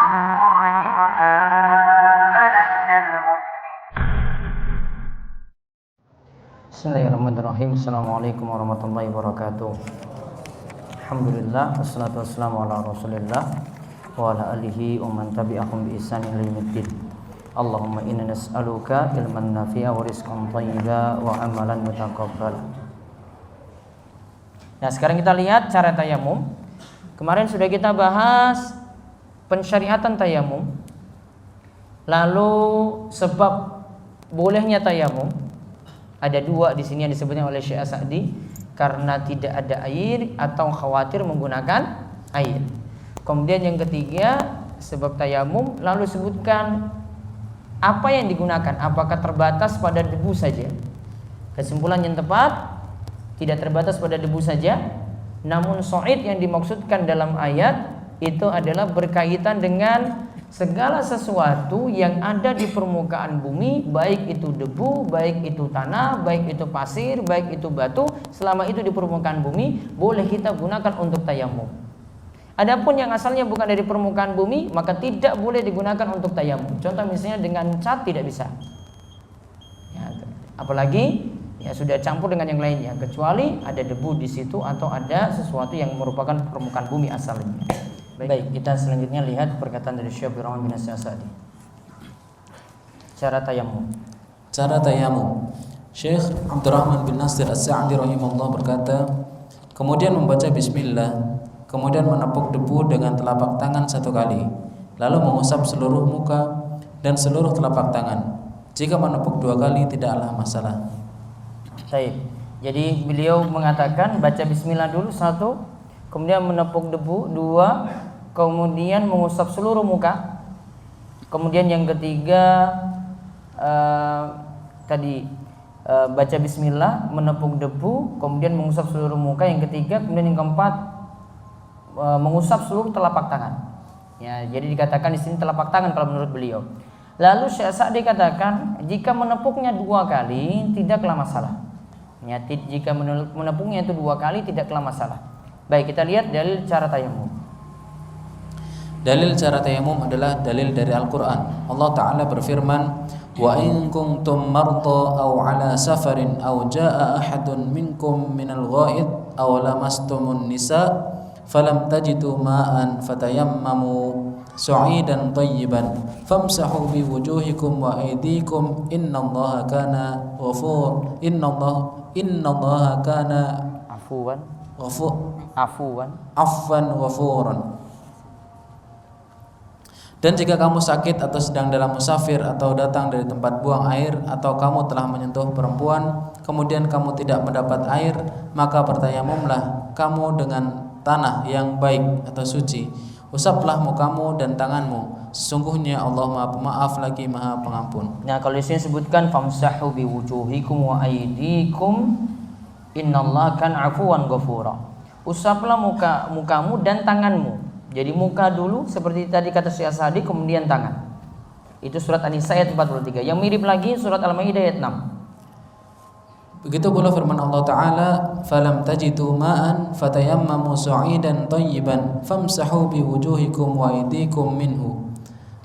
Bismillahirrahmanirrahim. Assalamualaikum warahmatullahi wabarakatuh. Alhamdulillah, wassalatu wassalamu ala Rasulillah wa ala alihi wa man tabi'ahum bi ihsan ila yaumiddin. Allahumma inna nas'aluka ilman nafi'a wa rizqan thayyiba wa amalan mutaqabbala. Nah, sekarang kita lihat cara tayamum. Kemarin sudah kita bahas pensyariatan tayamum. Lalu sebab bolehnya tayamum. Ada dua di sini yang disebutnya oleh Syekh As-Sa'di, karena tidak ada air atau khawatir menggunakan air. Kemudian yang ketiga sebab tayamum, lalu sebutkan apa yang digunakan, apakah terbatas pada debu saja. Kesimpulan yang tepat, tidak terbatas pada debu saja, namun so'id yang dimaksudkan dalam ayat itu adalah berkaitan dengan segala sesuatu yang ada di permukaan bumi, baik itu debu, baik itu tanah, baik itu pasir, baik itu batu, selama itu di permukaan bumi boleh kita gunakan untuk tayamum. Adapun yang asalnya bukan dari permukaan bumi, maka tidak boleh digunakan untuk tayamum. Contoh misalnya dengan cat tidak bisa. Ya, apalagi ya sudah campur dengan yang lainnya, kecuali ada debu di situ atau ada sesuatu yang merupakan permukaan bumi asalnya. Baik, kita selanjutnya lihat perkataan dari Syekh Abdurrahman bin Nasir As-Sa'di. Cara tayamum. Cara tayamum. Syekh Abdurrahman bin Nasir As-Sa'di rahimahullah berkata, kemudian membaca bismillah, kemudian menepuk debu dengan telapak tangan 1 kali, lalu mengusap seluruh muka dan seluruh telapak tangan. Jika menepuk 2 kali tidaklah masalah. Baik. Jadi beliau mengatakan baca bismillah dulu 1, kemudian menepuk debu 2, kemudian mengusap seluruh muka. Kemudian yang ketiga baca bismillah, menepuk debu, kemudian mengusap seluruh muka. Yang ketiga, kemudian yang keempat mengusap seluruh telapak tangan. Ya, jadi dikatakan di sini telapak tangan kalau menurut beliau. Lalu Syekh Sa'di katakan jika menepuknya 2 kali tidaklah masalah. Ya, jika menepuknya itu 2 kali tidaklah masalah. Baik, kita lihat dalil cara tayamum. Dalil cara tayamum adalah dalil dari Al-Quran. Allah Ta'ala berfirman, wa in kuntum marda aw ala safarin aw jaa ahadun minkum minal ghaid aw lamastumun nisa falam tajidu ma'an fatayammamu su'idan tayyiban famsahu biwujuhikum wa aydikum innallaha kana ghafur innallaha kana afwan ghafuran. Dan jika kamu sakit atau sedang dalam musafir atau datang dari tempat buang air atau kamu telah menyentuh perempuan kemudian kamu tidak mendapat air, maka bertayamumlah kamu dengan tanah yang baik atau suci. Usaplah mukamu dan tanganmu. Sesungguhnya Allah Maha Pemaaf lagi Maha Pengampun. Nah, kalau di sini sebutkan famsahu biwujuhikum wa aydikum innallaha kana afuwan ghafura. Usaplah mukamu dan tanganmu. Jadi muka dulu seperti tadi kata Syekh As-Sa'di, kemudian tangan. Itu surat An-Nisa ayat 43. Yang mirip lagi surat Al-Maidah ayat 6. Begitu pula firman Allah Ta'ala, falam tajidu ma'an fatayammamu su'idan thayyiban famsahu biwujuhikum wa aydikum minhu.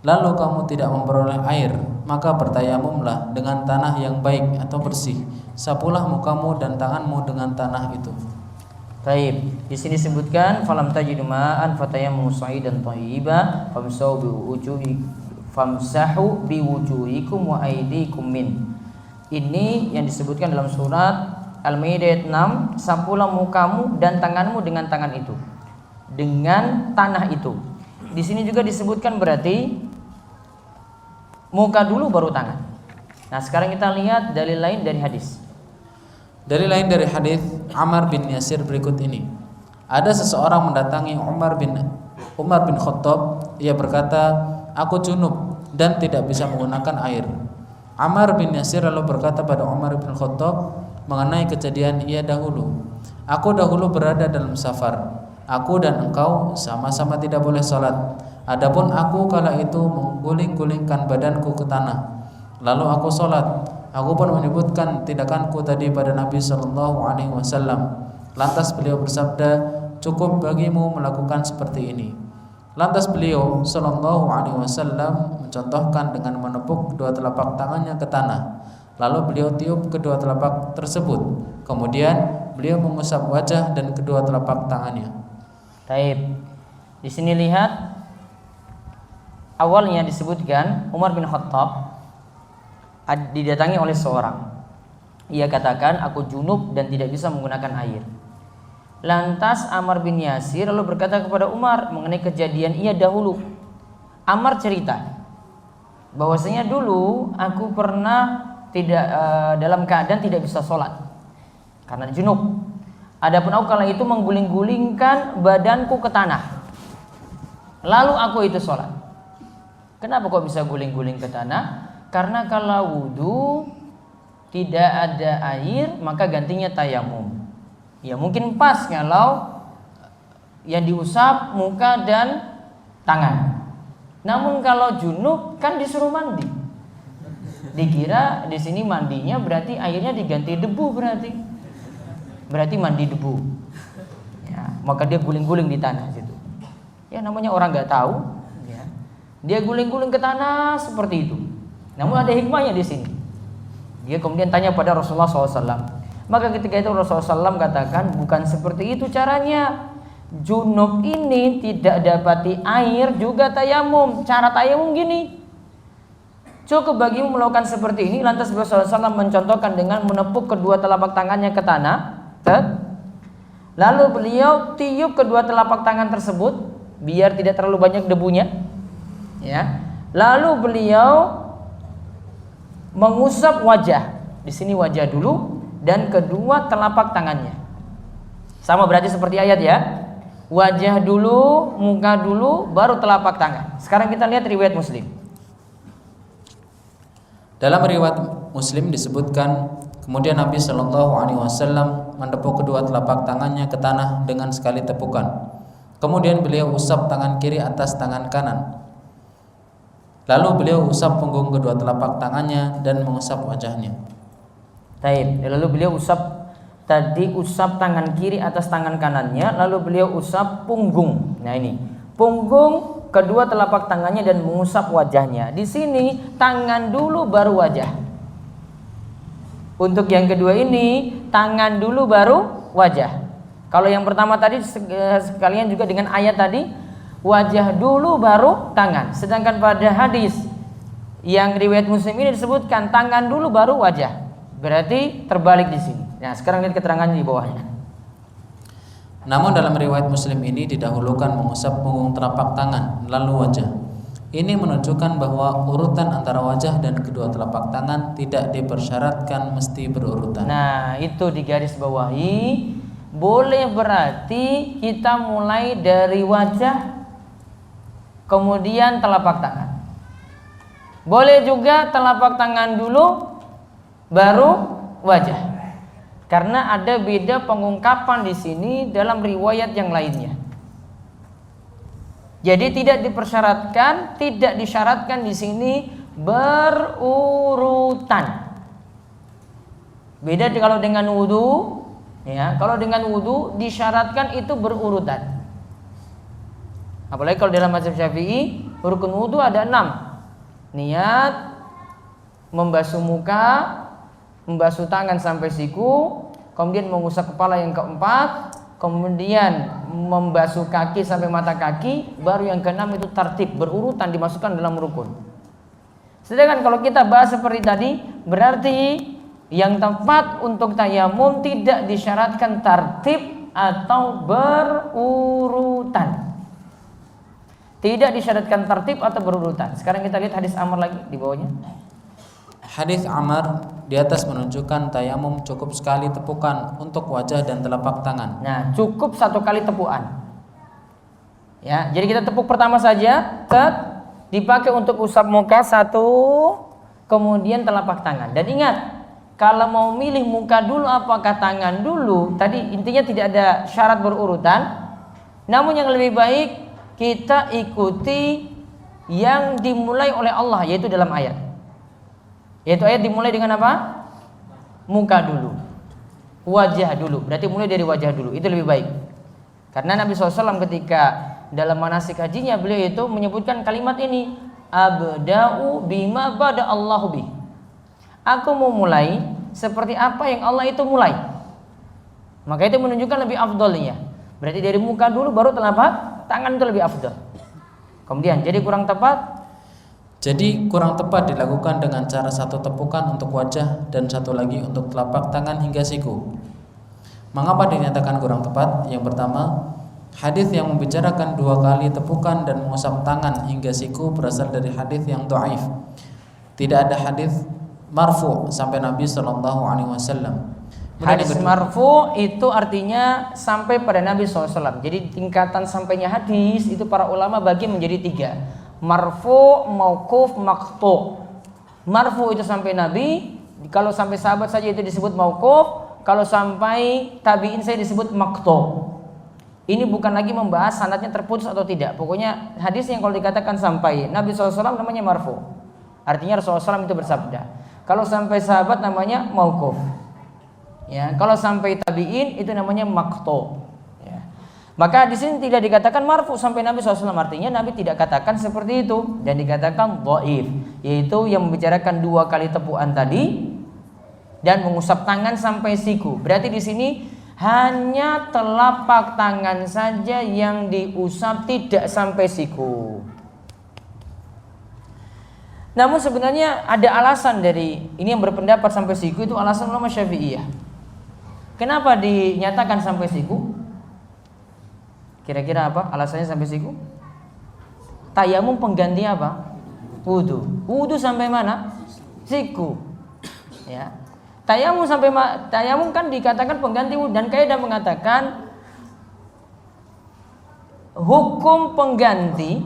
Lalu kamu tidak memperoleh air, maka bertayamumlah dengan tanah yang baik atau bersih. Sapulah mukamu dan tanganmu dengan tanah itu. Baik, di sini disebutkan falam tajidu ma'an fatayammamu su'idan thayyiban famsahu biwujuhikum wa aydikum min. Ini yang disebutkan dalam surat Al-Maidah ayat 6, sapulah mukamu dan tanganmu dengan tangan itu, dengan tanah itu. Di sini juga disebutkan berarti muka dulu baru tangan. Nah, sekarang kita lihat dalil lain dari hadis. Dalil lain dari hadis Ammar bin Yasir berikut ini. Ada seseorang mendatangi Umar bin Khattab. Ia berkata, aku junub dan tidak bisa menggunakan air. Ammar bin Yasir lalu berkata pada Umar bin Khattab mengenai kejadian ia dahulu, aku dahulu berada dalam safar. Aku dan engkau sama-sama tidak boleh salat. Adapun aku kala itu mengguling-gulingkan badanku ke tanah. Lalu aku salat. Aku pun menyebutkan tindakanku tadi pada Nabi SAW. Lantas beliau bersabda, cukup bagimu melakukan seperti ini. Lantas beliau Shallallahu Alaihi Wasallam mencontohkan dengan menepuk kedua telapak tangannya ke tanah. Lalu beliau tiup kedua telapak tersebut. Kemudian beliau mengusap wajah dan kedua telapak tangannya. Taib. Di sini lihat, awalnya disebutkan Umar bin Khattab didatangi oleh seorang. Ia katakan, aku junub dan tidak bisa menggunakan air. Lantas Ammar bin Yasir lalu berkata kepada Umar mengenai kejadian ia dahulu. Ammar cerita bahwasanya dulu aku pernah tidak dalam keadaan tidak bisa sholat karena junub. Adapun aku kala itu mengguling-gulingkan badanku ke tanah. Lalu aku itu sholat. Kenapa kok bisa guling-guling ke tanah? Karena kalau wudu tidak ada air maka gantinya tayamum. Ya mungkin pas kalau yang diusap muka dan tangan. Namun kalau junub kan disuruh mandi. Dikira di sini mandinya berarti airnya diganti debu berarti mandi debu. Ya, maka dia guling-guling di tanah situ. Ya namanya orang nggak tahu. Ya. Dia guling-guling ke tanah seperti itu. Namun ada hikmahnya di sini. Dia kemudian tanya pada Rasulullah SAW. Maka ketika itu Rasulullah SAW katakan bukan seperti itu caranya. Junub ini tidak dapati air juga tayamum. Cara tayamum gini. Cukup bagimu melakukan seperti ini. Lantas Rasulullah SAW mencontohkan dengan menepuk kedua telapak tangannya ke tanah. Lalu beliau tiup kedua telapak tangan tersebut biar tidak terlalu banyak debunya. Ya. Lalu beliau mengusap wajah. Di sini wajah dulu. Dan kedua telapak tangannya. Sama berarti seperti ayat ya. Wajah dulu, muka dulu, baru telapak tangan. Sekarang kita lihat riwayat Muslim. Dalam riwayat Muslim disebutkan, kemudian Nabi Shallallahu Alaihi Wasallam menepuk kedua telapak tangannya ke tanah dengan sekali tepukan. Kemudian beliau usap tangan kiri atas tangan kanan. Lalu beliau usap punggung kedua telapak tangannya dan mengusap wajahnya. Taib. Lalu beliau usap tangan kiri atas tangan kanannya, lalu beliau usap punggung. Nah ini, punggung kedua telapak tangannya dan mengusap wajahnya. Di sini tangan dulu baru wajah. Untuk yang kedua ini tangan dulu baru wajah. Kalau yang pertama tadi sekalian juga dengan ayat tadi wajah dulu baru tangan. Sedangkan pada hadis yang riwayat Muslim ini disebutkan tangan dulu baru wajah. Berarti terbalik di sini. Nah, sekarang lihat keterangannya di bawahnya. Namun dalam riwayat Muslim ini didahulukan mengusap punggung telapak tangan lalu wajah. Ini menunjukkan bahwa urutan antara wajah dan kedua telapak tangan tidak dipersyaratkan mesti berurutan. Nah, itu digarisbawahi. Boleh berarti kita mulai dari wajah kemudian telapak tangan. Boleh juga telapak tangan dulu baru wajah. Karena ada beda pengungkapan di sini dalam riwayat yang lainnya. Jadi tidak dipersyaratkan, tidak disyaratkan di sini berurutan. Beda kalau dengan wudu, ya. Kalau dengan wudu disyaratkan itu berurutan. Apalagi kalau dalam mazhab Syafi'i, rukun wudu ada 6. Niat, membasuh muka, membasuh tangan sampai siku, kemudian mengusap kepala yang keempat, kemudian membasuh kaki sampai mata kaki, baru yang keenam itu tartib, berurutan dimasukkan dalam rukun. Sedangkan kalau kita bahas seperti tadi, berarti yang tepat untuk tayamum tidak disyaratkan tartib atau berurutan. Tidak disyaratkan tartib atau berurutan. Sekarang kita lihat hadis Ammar lagi di bawahnya. Hadis Ammar di atas menunjukkan tayamum cukup sekali tepukan untuk wajah dan telapak tangan. Nah, cukup 1 kali tepukan. Ya, jadi kita tepuk pertama saja, dipakai untuk usap muka 1, kemudian telapak tangan. Dan ingat, kalau mau milih muka dulu apakah tangan dulu, tadi intinya tidak ada syarat berurutan. Namun yang lebih baik kita ikuti yang dimulai oleh Allah, yaitu dalam ayat. Yaitu ayat dimulai dengan apa? Muka dulu, wajah dulu. Berarti mulai dari wajah dulu, itu lebih baik. Karena Nabi SAW ketika dalam manasik hajinya beliau itu menyebutkan kalimat ini, abda'u bima bada Allahu bi. Aku mau mulai seperti apa yang Allah itu mulai. Maka itu menunjukkan lebih afdolnya. Berarti dari muka dulu baru telapak tangan itu lebih afdol. Kemudian jadi kurang tepat. Jadi kurang tepat dilakukan dengan cara satu tepukan untuk wajah dan satu lagi untuk telapak tangan hingga siku. Mengapa dinyatakan kurang tepat? Yang pertama, hadis yang membicarakan 2 kali tepukan dan mengusap tangan hingga siku berasal dari hadis yang dhaif. Tidak ada hadis marfu sampai Nabi Shallallahu Alaihi Wasallam. Hadis marfu itu artinya sampai pada Nabi SAW. Jadi tingkatan sampainya hadis itu para ulama bagi menjadi 3. Marfu, mauquf, maqtu. Marfu itu sampai Nabi, kalau sampai sahabat saja itu disebut mauquf, kalau sampai tabi'in saya disebut maqtu. Ini bukan lagi membahas sanadnya terputus atau tidak. Pokoknya hadis yang kalau dikatakan sampai Nabi SAW namanya marfu. Artinya Rasulullah SAW itu bersabda. Kalau sampai sahabat namanya mauquf. Ya, kalau sampai tabi'in itu namanya maqtu. Ya. Maka di sini tidak dikatakan marfu sampai Nabi SAW, artinya Nabi tidak katakan seperti itu dan dikatakan dhaif, yaitu yang membicarakan 2 kali tepukan tadi dan mengusap tangan sampai siku. Berarti di sini hanya telapak tangan saja yang diusap, tidak sampai siku. Namun sebenarnya ada alasan dari ini yang berpendapat sampai siku, itu alasan ulama Syafi'iyah. Kenapa dinyatakan sampai siku? Kira-kira apa alasannya sampai siku? Tayamum pengganti apa? Wudu. Wudu sampai mana? Siku. Ya. Tayamum kan dikatakan pengganti wudu, dan kaidah mengatakan hukum pengganti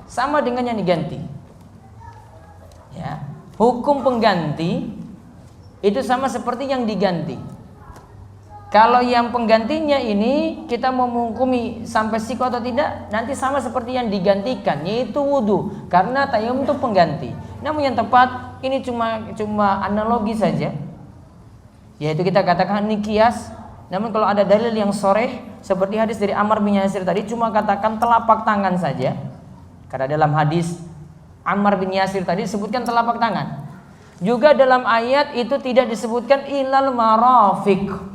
sama dengan yang diganti. Ya. Hukum pengganti itu sama seperti yang diganti. Kalau yang penggantinya ini kita mau menghukumi sampai siku atau tidak, nanti sama seperti yang digantikan, yaitu wudu, karena tayamum itu pengganti. Namun yang tepat ini cuma analogi saja, yaitu kita katakan ini kias. Namun kalau ada dalil yang sharih seperti hadis dari Ammar bin Yasir tadi, cuma katakan telapak tangan saja, karena dalam hadis Ammar bin Yasir tadi disebutkan telapak tangan. Juga dalam ayat itu tidak disebutkan ilal marafiq.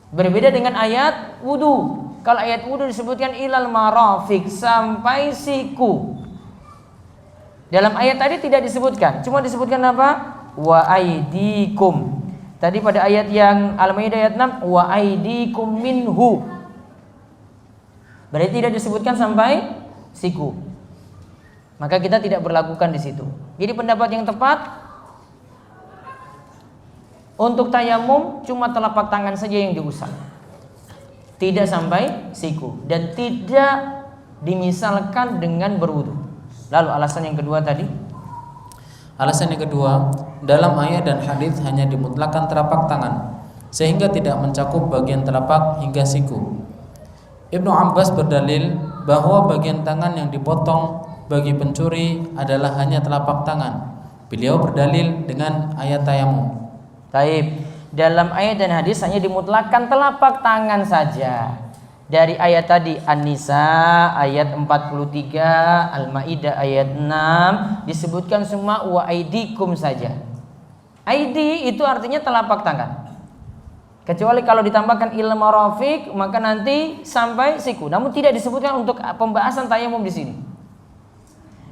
Berbeda dengan ayat wudu. Kalau ayat wudu disebutkan ilal marafiq, sampai siku. Dalam ayat tadi tidak disebutkan, cuma disebutkan apa? Wa aidikum. Tadi pada ayat yang Al-Maidah ayat 6, wa aidikum minhu. Berarti tidak disebutkan sampai siku. Maka kita tidak berlakukan di situ. Jadi pendapat yang tepat untuk tayamum cuma telapak tangan saja yang diusap, tidak sampai siku, dan tidak dimisalkan dengan berwudu. Lalu alasan yang kedua tadi? Alasan yang kedua, dalam ayat dan hadis hanya dimutlakan telapak tangan, sehingga tidak mencakup bagian telapak hingga siku. Ibnu Abbas berdalil bahwa bagian tangan yang dipotong bagi pencuri adalah hanya telapak tangan. Beliau berdalil dengan ayat tayamum. Taib. Dalam ayat dan hadis hanya dimutlakan telapak tangan saja. Dari ayat tadi An-Nisa ayat 43, Al-Maidah ayat 6 disebutkan semua wa aidikum saja. Aidi itu artinya telapak tangan. Kecuali kalau ditambahkan ilal marafiq maka nanti sampai siku. Namun tidak disebutkan untuk pembahasan tayamum di sini.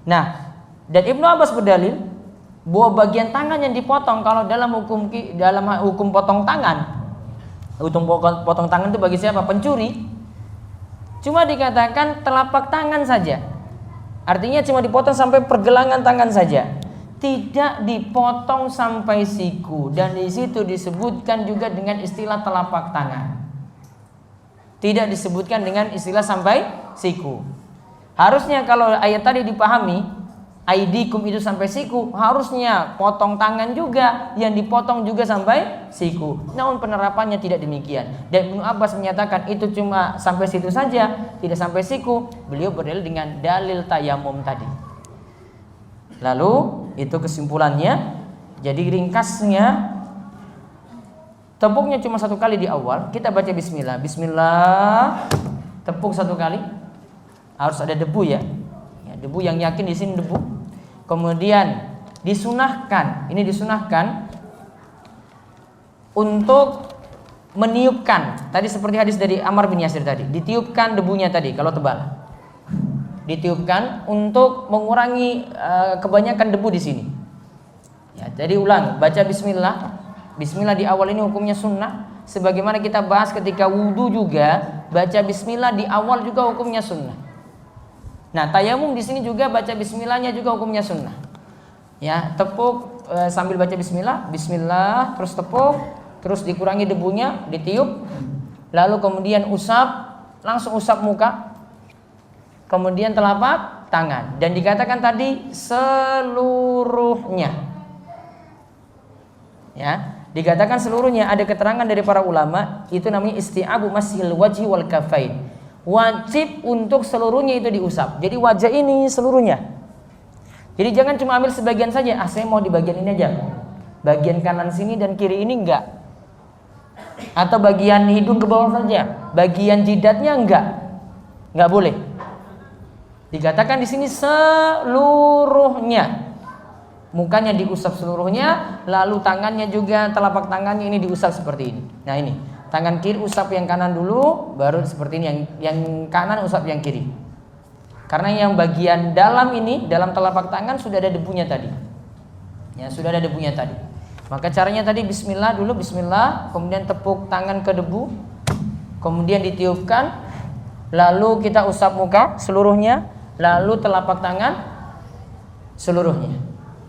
Nah, dan Ibnu Abbas berdalil bahwa bagian tangan yang dipotong kalau dalam hukum potong tangan, hukum potong tangan itu bagi siapa? Pencuri. Cuma dikatakan telapak tangan saja. Artinya cuma dipotong sampai pergelangan tangan saja. Tidak dipotong sampai siku, dan di situ disebutkan juga dengan istilah telapak tangan. Tidak disebutkan dengan istilah sampai siku. Harusnya kalau ayat tadi dipahami aidikum itu sampai siku, harusnya potong tangan juga yang dipotong juga sampai siku. Namun penerapannya tidak demikian. Dan Ibnu Abbas menyatakan itu cuma sampai situ saja, tidak sampai siku. Beliau berdalil dengan dalil tayamum tadi. Lalu itu kesimpulannya. Jadi ringkasnya, tepuknya cuma 1 kali di awal. Kita baca bismillah. Bismillah, tepuk 1 kali. harus ada debu ya. Debu yang yakin di sini debu. Kemudian disunahkan, ini disunahkan untuk meniupkan. Tadi seperti hadis dari Ammar bin Yasir tadi, ditiupkan debunya tadi kalau tebal. Ditiupkan untuk mengurangi kebanyakan debu di sini. Ya, jadi ulang, baca bismillah. Bismillah di awal ini hukumnya sunnah. Sebagaimana kita bahas ketika wudhu juga, baca bismillah di awal juga hukumnya sunnah. Nah, tayamum di sini juga baca bismillahnya juga hukumnya sunnah. Ya, tepuk sambil baca bismillah, bismillah, terus tepuk, terus dikurangi debunya, ditiup, lalu kemudian usap, langsung usap muka, kemudian telapak tangan, dan dikatakan tadi seluruhnya. Ya, dikatakan seluruhnya. Ada keterangan dari para ulama, itu namanya isti'abu masyil wajhi wal kafain. Wajib untuk seluruhnya itu diusap. Jadi wajah ini seluruhnya. Jadi jangan cuma ambil sebagian saja. Saya mau di bagian ini aja. Bagian kanan sini dan kiri ini enggak. Atau bagian hidung ke bawah saja. Bagian jidatnya enggak. Enggak boleh. Dikatakan di sini seluruhnya. Mukanya diusap seluruhnya, lalu tangannya juga, telapak tangannya ini diusap seperti ini. Nah ini, tangan kiri usap yang kanan dulu, baru seperti ini, yang kanan usap yang kiri. Karena yang bagian dalam ini, dalam telapak tangan sudah ada debunya tadi. Ya, sudah ada debunya tadi. Maka caranya tadi bismillah dulu, bismillah, kemudian tepuk tangan ke debu, kemudian ditiupkan, lalu kita usap muka seluruhnya, lalu telapak tangan seluruhnya.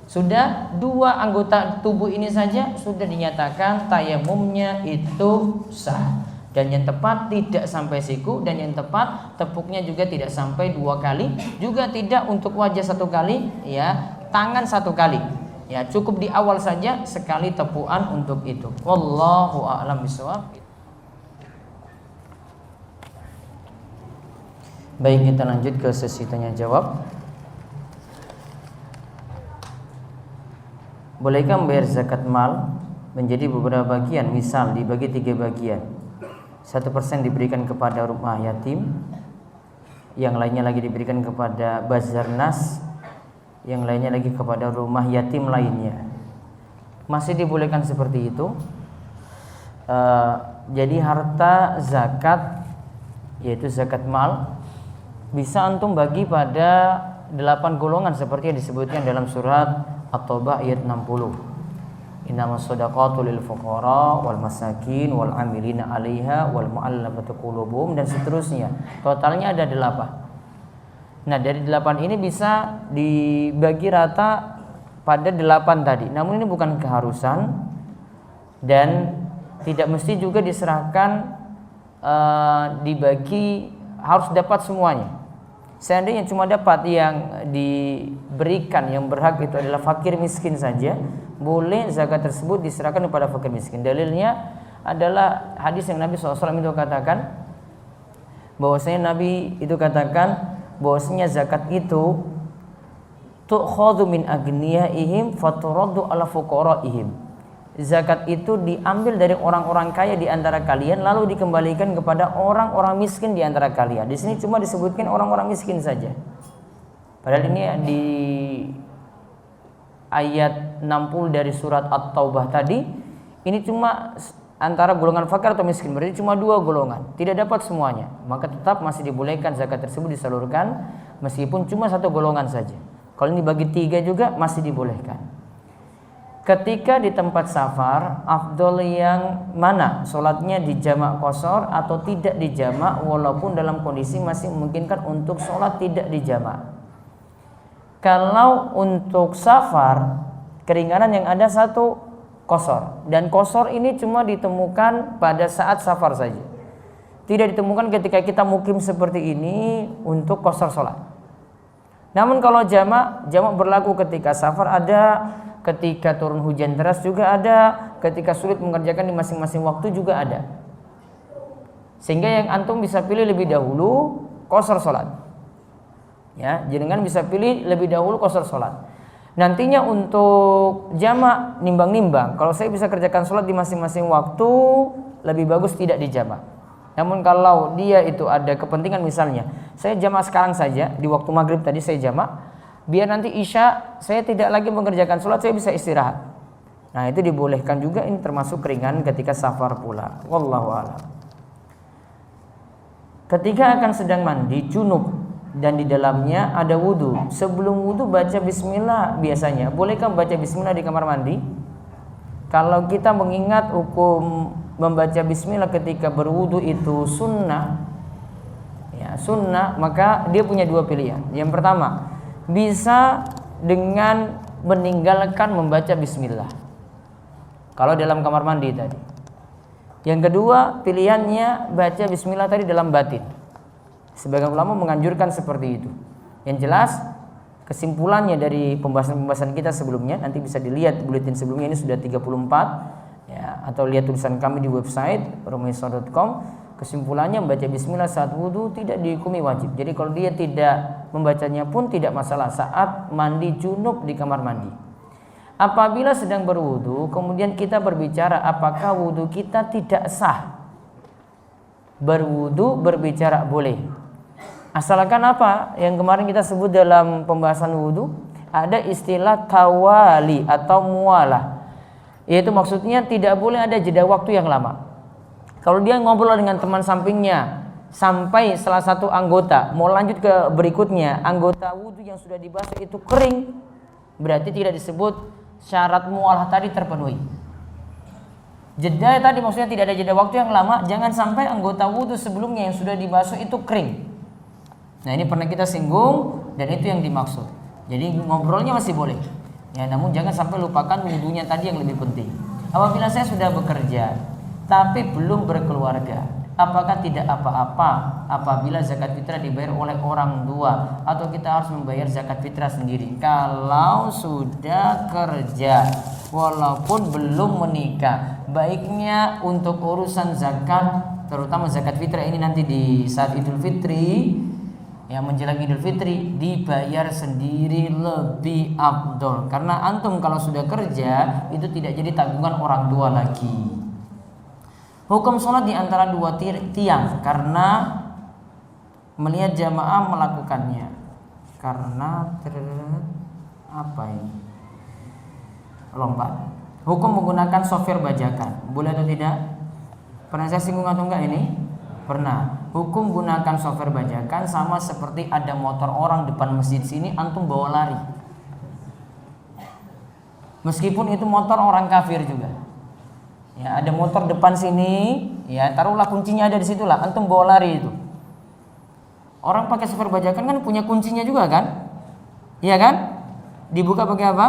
Sudah dua anggota tubuh ini saja sudah dinyatakan tayamumnya itu sah. Dan yang tepat tidak sampai siku, dan yang tepat tepuknya juga tidak sampai 2 kali, juga tidak untuk wajah 1 kali, ya, tangan 1 kali. Ya, cukup di awal saja sekali tepukan untuk itu. Wallahu a'lam bishawab. Baik, kita lanjut ke sesi tanya jawab. Bolehkah membayar zakat mal menjadi beberapa bagian? Misal dibagi 3 bagian. 1% diberikan kepada rumah yatim, yang lainnya lagi diberikan kepada Bazarnas, yang lainnya lagi kepada rumah yatim lainnya. Masih dibolehkan seperti itu. Jadi harta zakat, yaitu zakat mal, bisa antum bagi pada 8 golongan seperti yang disebutkan dalam surat At-Taubah ayat 60. Innamas shadaqatu lil fuqara wal masakin wal amilina 'alaiha wal mu'allafati qulubuhum, dan seterusnya. Totalnya ada 8. Nah, dari 8 ini bisa dibagi rata pada 8 tadi. Namun ini bukan keharusan dan tidak mesti juga diserahkan dibagi harus dapat semuanya. Seandainya cuma dapat yang diberikan, yang berhak itu adalah fakir miskin saja, boleh zakat tersebut diserahkan kepada fakir miskin. Dalilnya adalah hadis yang Nabi SAW itu katakan, bahwasanya Nabi itu katakan bahwasanya zakat itu tu'khadhu min agniyaihim faturaddu ala fuqaraihim. Zakat itu diambil dari orang-orang kaya di antara kalian lalu dikembalikan kepada orang-orang miskin di antara kalian. Di sini cuma disebutkan orang-orang miskin saja. Padahal ini di ayat 60 dari surat At-Taubah tadi, ini cuma antara golongan fakir atau miskin, berarti cuma 2 golongan, tidak dapat semuanya. Maka tetap masih dibolehkan zakat tersebut disalurkan meskipun cuma 1 golongan saja. Kalau ini bagi 3 juga masih dibolehkan. Ketika di tempat safar, afdol yang mana? Sholatnya di jamak qashar atau tidak di jamak, walaupun dalam kondisi masih memungkinkan untuk sholat tidak di jamak. Kalau untuk safar, keringanan yang ada 1 qashar, dan qashar ini cuma ditemukan pada saat safar saja. Tidak ditemukan ketika kita mukim seperti ini untuk qashar sholat. Namun kalau jamak berlaku ketika safar ada, ketika turun hujan deras juga ada, ketika sulit mengerjakan di masing-masing waktu juga ada. Sehingga yang antum bisa pilih lebih dahulu qashar salat. Ya, jenengan bisa pilih lebih dahulu qashar salat. Nantinya untuk jamak nimbang-nimbang. Kalau saya bisa kerjakan salat di masing-masing waktu, lebih bagus tidak di jamak. Namun kalau dia itu ada kepentingan, misalnya saya jamak sekarang saja di waktu maghrib tadi saya jamak, biar nanti isya saya tidak lagi mengerjakan sholat, saya bisa istirahat. Nah itu dibolehkan juga, ini termasuk keringanan ketika safar pula. Wallahu a'lam. Ketika akan sedang mandi junub dan di dalamnya ada wudu, sebelum wudu baca bismillah biasanya. Bolehkah baca bismillah di kamar mandi? Kalau kita mengingat hukum membaca bismillah ketika berwudu itu sunnah, ya sunnah, maka dia punya dua pilihan. Yang pertama, bisa dengan meninggalkan membaca bismillah kalau dalam kamar mandi tadi. Yang kedua, pilihannya baca bismillah tadi dalam batin. Sebagian ulama menganjurkan seperti itu. Yang jelas kesimpulannya dari pembahasan-pembahasan kita sebelumnya, nanti bisa dilihat buletin sebelumnya, ini sudah 34 ya, atau lihat tulisan kami di website romeso.com. Kesimpulannya membaca bismillah saat wudu tidak dihukumi wajib. Jadi kalau dia tidak membacanya pun tidak masalah saat mandi junub di kamar mandi. Apabila sedang berwudu kemudian kita berbicara apakah wudu kita tidak sah, berwudu berbicara boleh. Asalkan apa yang kemarin kita sebut dalam pembahasan wudu, ada istilah tawali atau mualah, yaitu maksudnya tidak boleh ada jeda waktu yang lama. Kalau dia ngobrol dengan teman sampingnya sampai salah satu anggota mau lanjut ke berikutnya, anggota wudu yang sudah dibasuh itu kering, berarti tidak disebut syarat mualah tadi terpenuhi. Jeda tadi maksudnya tidak ada jeda waktu yang lama, jangan sampai anggota wudu sebelumnya yang sudah dibasuh itu kering. Nah ini pernah kita singgung dan itu yang dimaksud. Jadi ngobrolnya masih boleh ya, namun jangan sampai lupakan wudunya tadi yang lebih penting. Apabila saya sudah bekerja tapi belum berkeluarga, apakah tidak apa-apa apabila zakat fitrah dibayar oleh orang tua atau kita harus membayar zakat fitrah sendiri? Kalau sudah kerja walaupun belum menikah, baiknya untuk urusan zakat, terutama zakat fitrah ini nanti di saat Idul Fitri, yang menjelang Idul Fitri, dibayar sendiri lebih afdol. Karena antum kalau sudah kerja itu tidak jadi tanggungan orang tua lagi. Hukum sholat di antara dua tiang karena melihat jamaah melakukannya. Karena apa ini? Lompat. Hukum menggunakan software bajakan, boleh atau tidak? Pernah saya singgung atau enggak ini? Pernah. Hukum gunakan software bajakan sama seperti ada motor orang depan masjid sini, antum bawa lari. Meskipun itu motor orang kafir juga. Ya, ada motor depan sini, ya taruhlah kuncinya ada di situlah, antum bawa lari itu. Orang pakai software bajakan kan punya kuncinya juga kan? Iya kan? Dibuka pakai apa?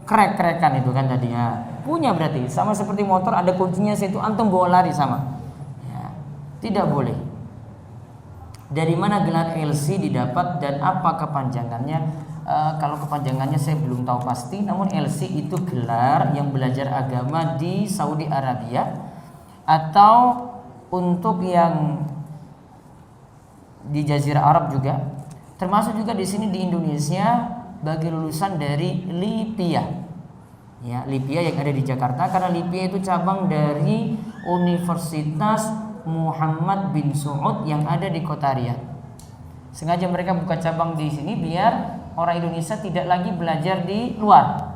Krek-krekan itu kan tadinya. Punya berarti sama seperti motor ada kuncinya situ, antum bawa lari sama. Ya, tidak boleh. Dari mana gelar LC didapat dan apa kepanjangannya? Kalau kepanjangannya saya belum tahu pasti, namun LC itu gelar yang belajar agama di Saudi Arabia atau untuk yang di Jazirah Arab juga, termasuk juga di sini di Indonesia bagi lulusan dari LIPIA. Ya, LIPIA yang ada di Jakarta, karena LIPIA itu cabang dari Universitas Muhammad bin Saud yang ada di Kota Riyadh. Sengaja mereka buka cabang di sini biar orang Indonesia tidak lagi belajar di luar.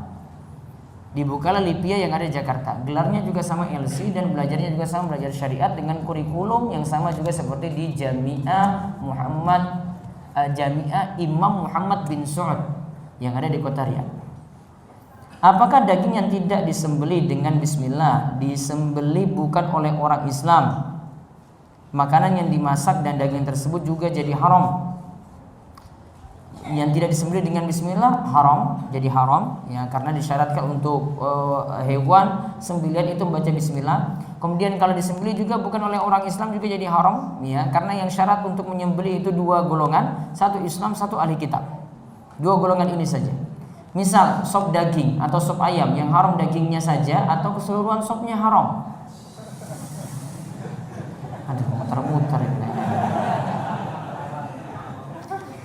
Dibukalah LIPIA yang ada di Jakarta. Gelarnya juga sama LC dan belajarnya juga sama, belajar syariat dengan kurikulum yang sama juga seperti di Jami'ah Imam Muhammad bin Saud yang ada di Kota Riyadh. Apakah daging yang tidak disembelih dengan bismillah disembelih bukan oleh orang Islam? Makanan yang dimasak dan daging tersebut juga jadi haram. Yang tidak disembelih dengan bismillah haram, jadi haram ya, karena disyaratkan untuk hewan sembelihan itu membaca bismillah. Kemudian kalau disembelih juga bukan oleh orang Islam juga jadi haram ya, karena yang syarat untuk menyembelih itu dua golongan, satu Islam, satu ahli kitab. Dua golongan ini saja. Misal sop daging atau sop ayam yang haram dagingnya saja atau keseluruhan sopnya haram. Aduh, muter-muter ini.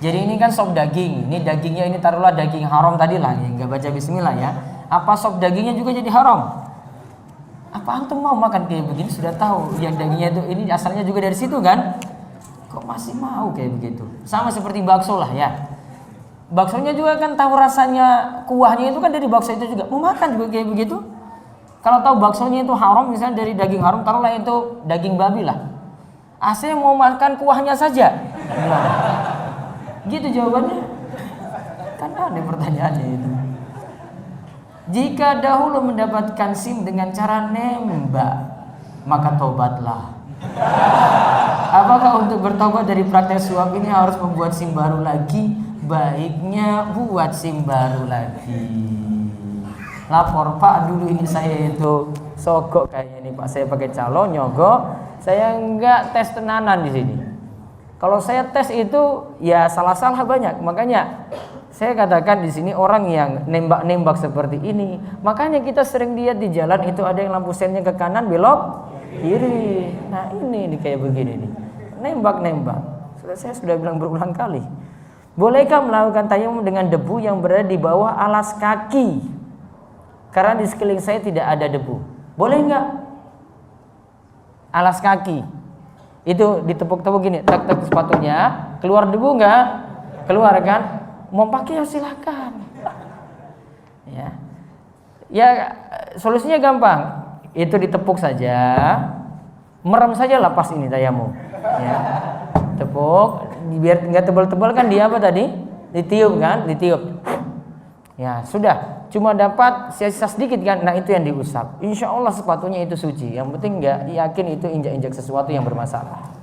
Jadi ini kan sop daging, ini dagingnya ini taruhlah daging haram tadi lah, nggak baca bismillah ya. Apa sop dagingnya juga jadi haram? Apa antum mau makan kayak begini? Sudah tahu yang dagingnya itu ini asalnya juga dari situ kan? Kok masih mau kayak begitu? Sama seperti bakso lah ya. Baksonya juga kan tahu rasanya, kuahnya itu kan dari bakso itu juga. Mau makan juga kayak begitu? Kalau tahu baksonya itu haram, misalnya dari daging haram, taruhlah itu daging babi lah. Saya mau makan kuahnya saja. Gimana? Gitu jawabannya. Kan ada pertanyaannya itu. Jika dahulu mendapatkan SIM dengan cara nembak, maka tobatlah. Apakah untuk bertobat dari praktek suap ini harus membuat SIM baru lagi? Baiknya buat SIM baru lagi. Lapor Pak, dulu ini saya itu sogok kayaknya ini Pak, saya pakai calon nyogok, saya enggak tes tenanan di sini. Kalau saya tes itu ya salah-salah banyak, makanya saya katakan di sini orang yang nembak-nembak seperti ini, makanya kita sering lihat di jalan itu ada yang lampu sennya ke kanan belok kiri. Nah ini kayak begini nih, nembak-nembak. Saya sudah bilang berulang kali. Bolehkah melakukan tayamum dengan debu yang berada di bawah alas kaki? Karena di sekeliling saya tidak ada debu. Boleh nggak? Alas kaki itu ditepuk-tepuk gini, tek-tek sepatunya, keluar debu nggak? Keluar kan? Mau pakai ya silahkan. Ya solusinya gampang. Itu ditepuk saja, merem saja lah pas ini tayamum. Ya. Tepuk, biar nggak tebal-tebal kan dia apa tadi? Ditiup kan? Ditiup. Ya sudah, cuma dapat sisa sedikit kan? Nah itu yang diusap. Insya Allah sepatunya itu suci. Yang penting nggak yakin itu injak-injak sesuatu yang bermasalah.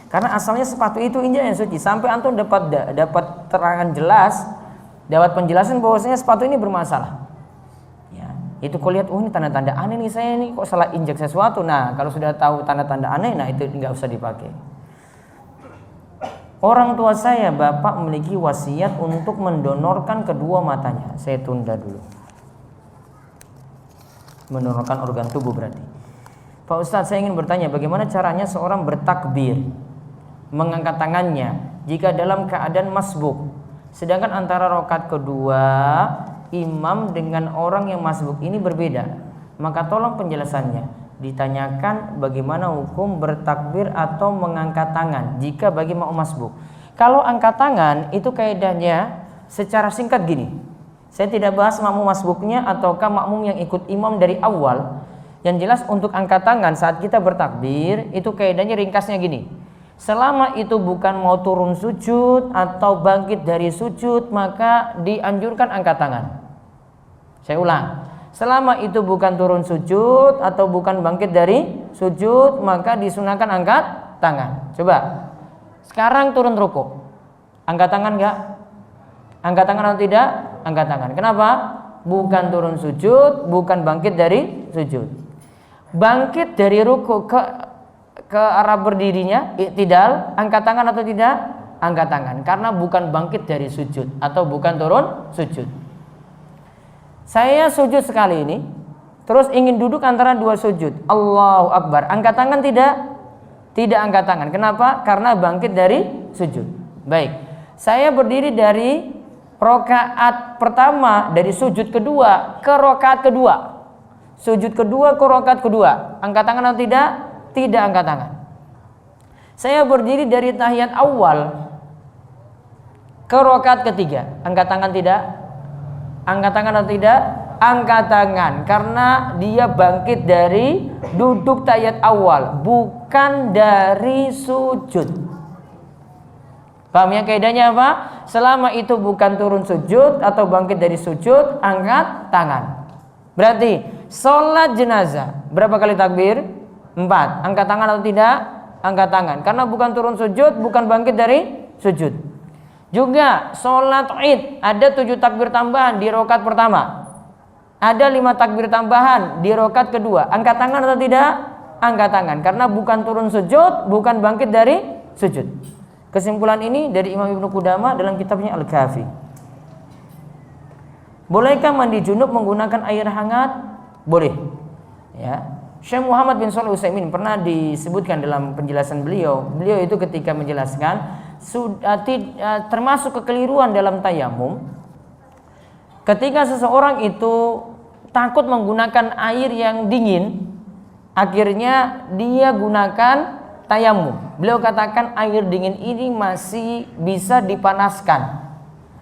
Karena asalnya sepatu itu injak yang suci. Sampai antum dapat terangan jelas, dapat penjelasan bahwasanya sepatu ini bermasalah. Itu kau lihat, ini tanda-tanda aneh nih saya nih, kok salah injak sesuatu. Nah kalau sudah tahu tanda-tanda aneh, nah itu nggak usah dipakai. Orang tua saya, bapak memiliki wasiat untuk mendonorkan kedua matanya. Saya tunda dulu. Mendonorkan organ tubuh berarti. Pak Ustadz, saya ingin bertanya, bagaimana caranya seorang bertakbir, mengangkat tangannya jika dalam keadaan masbuk, sedangkan antara rakaat kedua imam dengan orang yang masbuk ini berbeda? Maka tolong penjelasannya. Ditanyakan bagaimana hukum bertakbir atau mengangkat tangan jika bagi makmum masbuk. Kalau angkat tangan itu kaidahnya secara singkat gini. Saya tidak bahas makmum masbuknya ataukah makmum yang ikut imam dari awal. Yang jelas untuk angkat tangan saat kita bertakbir itu kaidahnya ringkasnya gini. Selama itu bukan mau turun sujud atau bangkit dari sujud, maka dianjurkan angkat tangan. Saya ulang. Selama itu bukan turun sujud atau bukan bangkit dari sujud, maka disunahkan angkat tangan. Coba. Sekarang turun ruku. Angkat tangan enggak? Angkat tangan atau tidak? Angkat tangan. Kenapa? Bukan turun sujud, bukan bangkit dari sujud. Bangkit dari ruku ke arah berdirinya, iktidal, angkat tangan atau tidak? Angkat tangan. Karena bukan bangkit dari sujud atau bukan turun sujud. Saya sujud sekali ini, terus ingin duduk antara dua sujud. Allahu Akbar. Angkat tangan tidak? Tidak angkat tangan. Kenapa? Karena bangkit dari sujud. Baik. Saya berdiri dari rakaat pertama, dari sujud kedua ke rakaat kedua. Sujud kedua ke rakaat kedua. Angkat tangan atau tidak? Tidak angkat tangan. Saya berdiri dari tahiyat awal ke rakaat ketiga. Angkat tangan tidak? Angkat tangan atau tidak? Angkat tangan, karena dia bangkit dari duduk tahiyat awal, bukan dari sujud. Paham ya kaidahnya apa? Selama itu bukan turun sujud atau bangkit dari sujud, angkat tangan. Berarti sholat jenazah berapa kali takbir? 4. Angkat tangan atau tidak? Angkat tangan, karena bukan turun sujud, bukan bangkit dari sujud. Juga sholat id ada 7 takbir tambahan di rakaat pertama, ada 5 takbir tambahan di rakaat kedua. Angkat tangan atau tidak? Angkat tangan, karena bukan turun sujud, bukan bangkit dari sujud. Kesimpulan ini dari Imam Ibnu Qudamah dalam kitabnya Al-Kafi. Bolehkah mandi junub menggunakan air hangat? Boleh. Ya. Syekh Muhammad bin Shalih Utsaimin pernah disebutkan dalam penjelasan beliau itu ketika menjelaskan termasuk kekeliruan dalam tayamum ketika seseorang itu takut menggunakan air yang dingin, akhirnya dia gunakan tayamum. Beliau katakan air dingin ini masih bisa dipanaskan,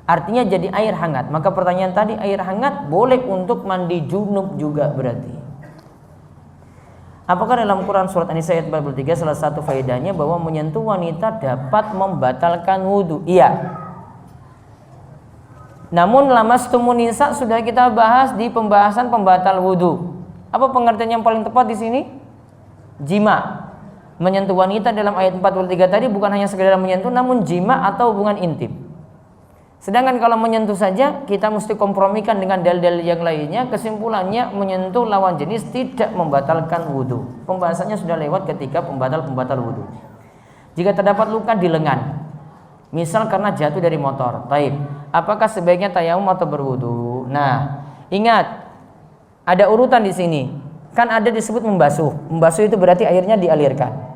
artinya jadi air hangat. Maka pertanyaan tadi, air hangat boleh untuk mandi junub juga berarti. Apakah dalam Quran surat An-Nisa ayat 43 salah satu faedahnya bahwa menyentuh wanita dapat membatalkan wudu? Iya. Namun lamastumun nisa sudah kita bahas di pembahasan pembatal wudu. Apa pengertian yang paling tepat di sini? Jima. Menyentuh wanita dalam ayat 43 tadi bukan hanya sekedar menyentuh, namun jima atau hubungan intim. Sedangkan kalau menyentuh saja kita mesti kompromikan dengan dalil-dalil yang lainnya. Kesimpulannya menyentuh lawan jenis tidak membatalkan wudu. Pembahasannya sudah lewat ketika pembatal wudu. Jika terdapat luka di lengan, misal karena jatuh dari motor, baik, apakah sebaiknya tayamum atau berwudu? Nah, ingat ada urutan di sini. Kan ada disebut membasuh. Membasuh itu berarti airnya dialirkan.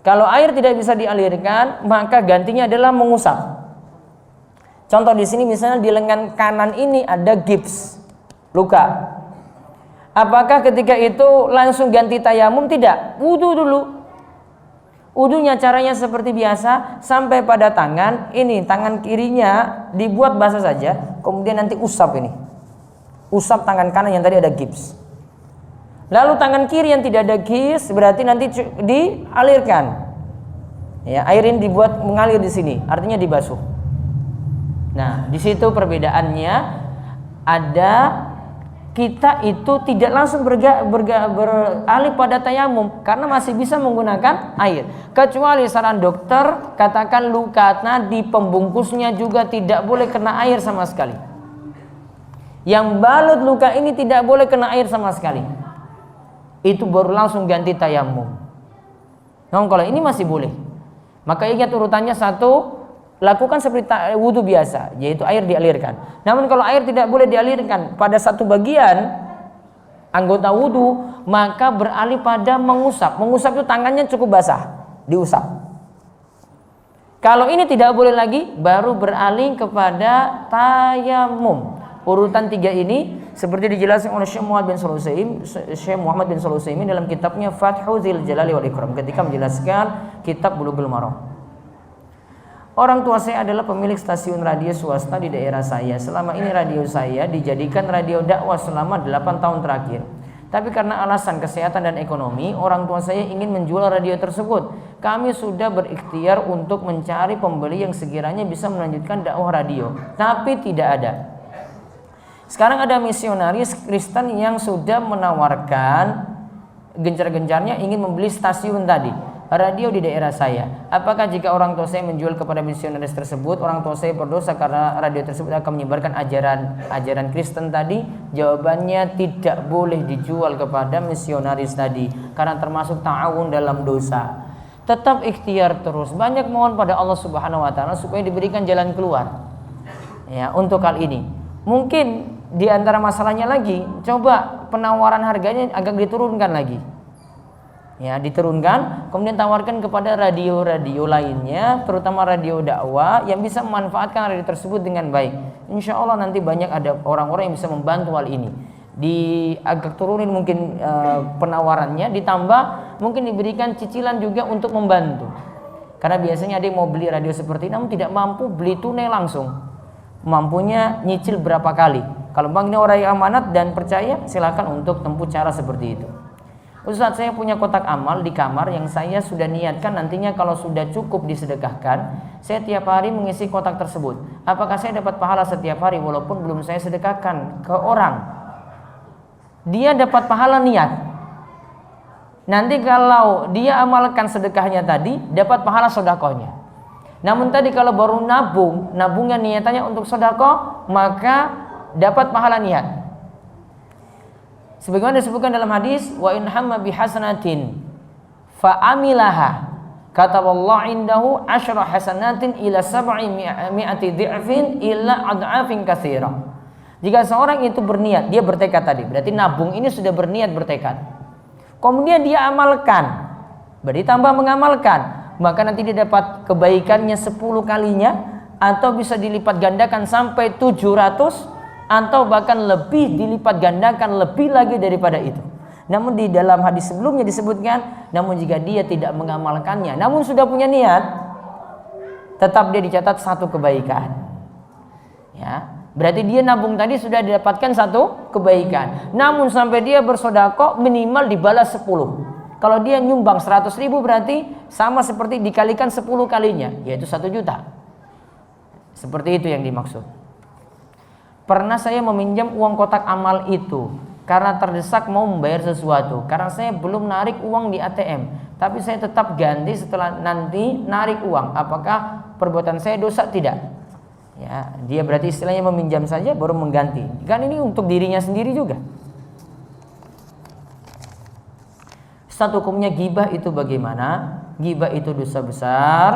Kalau air tidak bisa dialirkan, maka gantinya adalah mengusap. Contoh di sini misalnya di lengan kanan ini ada gips, luka. Apakah ketika itu langsung ganti tayamum? Tidak, wudu dulu. Wudunya caranya seperti biasa, sampai pada tangan ini, tangan kirinya dibuat basah saja, kemudian nanti usap ini. Usap tangan kanan yang tadi ada gips. Lalu tangan kiri yang tidak ada gips berarti nanti dialirkan. Ya, air ini dibuat mengalir di sini, artinya dibasuh. Nah, di situ perbedaannya ada, kita itu tidak langsung beralih pada tayamum karena masih bisa menggunakan air. Kecuali saran dokter katakan luka di pembungkusnya juga tidak boleh kena air sama sekali. Yang balut luka ini tidak boleh kena air sama sekali. Itu baru langsung ganti tayamum. Namun kalau ini masih boleh. Maka ingat urutannya, satu, lakukan seperti wudu biasa, yaitu air dialirkan. Namun kalau air tidak boleh dialirkan pada satu bagian anggota wudu, maka beralih pada mengusap. Mengusap itu tangannya cukup basah, diusap. Kalau ini tidak boleh lagi, baru beralih kepada tayamum. Urutan tiga ini seperti dijelaskan oleh Syekh Muhammad bin Shalih Al-Utsaimin dalam kitabnya Fathul Jalali wal Ikram ketika menjelaskan kitab Bulughul Maram. Orang tua saya adalah pemilik stasiun radio swasta di daerah saya. Selama ini radio saya dijadikan radio dakwah selama 8 tahun terakhir. Tapi karena alasan kesehatan dan ekonomi, orang tua saya ingin menjual radio tersebut. Kami sudah berikhtiar untuk mencari pembeli yang sekiranya bisa melanjutkan dakwah radio, tapi tidak ada. Sekarang ada misionaris Kristen yang sudah menawarkan gencar-gencarnya ingin membeli stasiun tadi, radio di daerah saya. Apakah jika orang tua saya menjual kepada misionaris tersebut, orang tua saya berdosa karena radio tersebut akan menyebarkan ajaran Kristen tadi? Jawabannya, tidak boleh dijual kepada misionaris tadi karena termasuk ta'awun dalam dosa. Tetap ikhtiar terus, banyak mohon pada Allah Subhanahu wa taala supaya diberikan jalan keluar. Ya, untuk hal ini. Mungkin di antara masalahnya lagi, coba penawaran harganya agak diturunkan lagi. Ya, diturunkan, kemudian tawarkan kepada radio-radio lainnya, terutama radio dakwah yang bisa memanfaatkan radio tersebut dengan baik. Insya Allah nanti banyak ada orang-orang yang bisa membantu hal ini. Agak turunin mungkin penawarannya, ditambah mungkin diberikan cicilan juga untuk membantu. Karena biasanya ada yang mau beli radio seperti ini namun tidak mampu beli tunai langsung, mampunya nyicil berapa kali. Kalau bang ini orang yang amanat dan percaya, silakan untuk tempuh cara seperti itu. Ustaz, saya punya kotak amal di kamar yang saya sudah niatkan nantinya kalau sudah cukup disedekahkan, saya tiap hari mengisi kotak tersebut. Apakah saya dapat pahala setiap hari walaupun belum saya sedekahkan ke orang? Dia dapat pahala niat. Nanti kalau dia amalkan sedekahnya tadi, dapat pahala sedekahnya. Namun tadi kalau baru nabungnya niatannya untuk sedekah, maka dapat pahala niat. Sebagaimana disebutkan dalam hadis, wa in hamma bihasanatin fa amilaha kataballahu indahu 10 hasanatin ila 700 dhi'fin ila ad'afin katsira. Jika seorang itu berniat, dia bertekad tadi, berarti nabung ini sudah berniat bertekad. Kemudian dia amalkan, berarti tambah mengamalkan, maka nanti dia dapat kebaikannya 10 kalinya atau bisa dilipat gandakan sampai 700, atau bahkan lebih dilipat gandakan lebih lagi daripada itu. Namun di dalam hadis sebelumnya disebutkan, namun jika dia tidak mengamalkannya, namun sudah punya niat, tetap dia dicatat satu kebaikan. Ya, berarti dia nabung tadi sudah didapatkan satu kebaikan. Namun sampai dia bersedekah minimal dibalas 10. Kalau dia nyumbang 100.000 berarti sama seperti dikalikan 10 kalinya, yaitu 1 juta. Seperti itu yang dimaksud. Pernah saya meminjam uang kotak amal itu karena terdesak mau membayar sesuatu. Karena saya belum narik uang di ATM, tapi saya tetap ganti setelah nanti narik uang. Apakah perbuatan saya dosa? Tidak. Ya, dia berarti istilahnya meminjam saja baru mengganti. Kan ini untuk dirinya sendiri juga. Ustaz, hukumnya ghibah itu bagaimana? Ghibah itu dosa besar.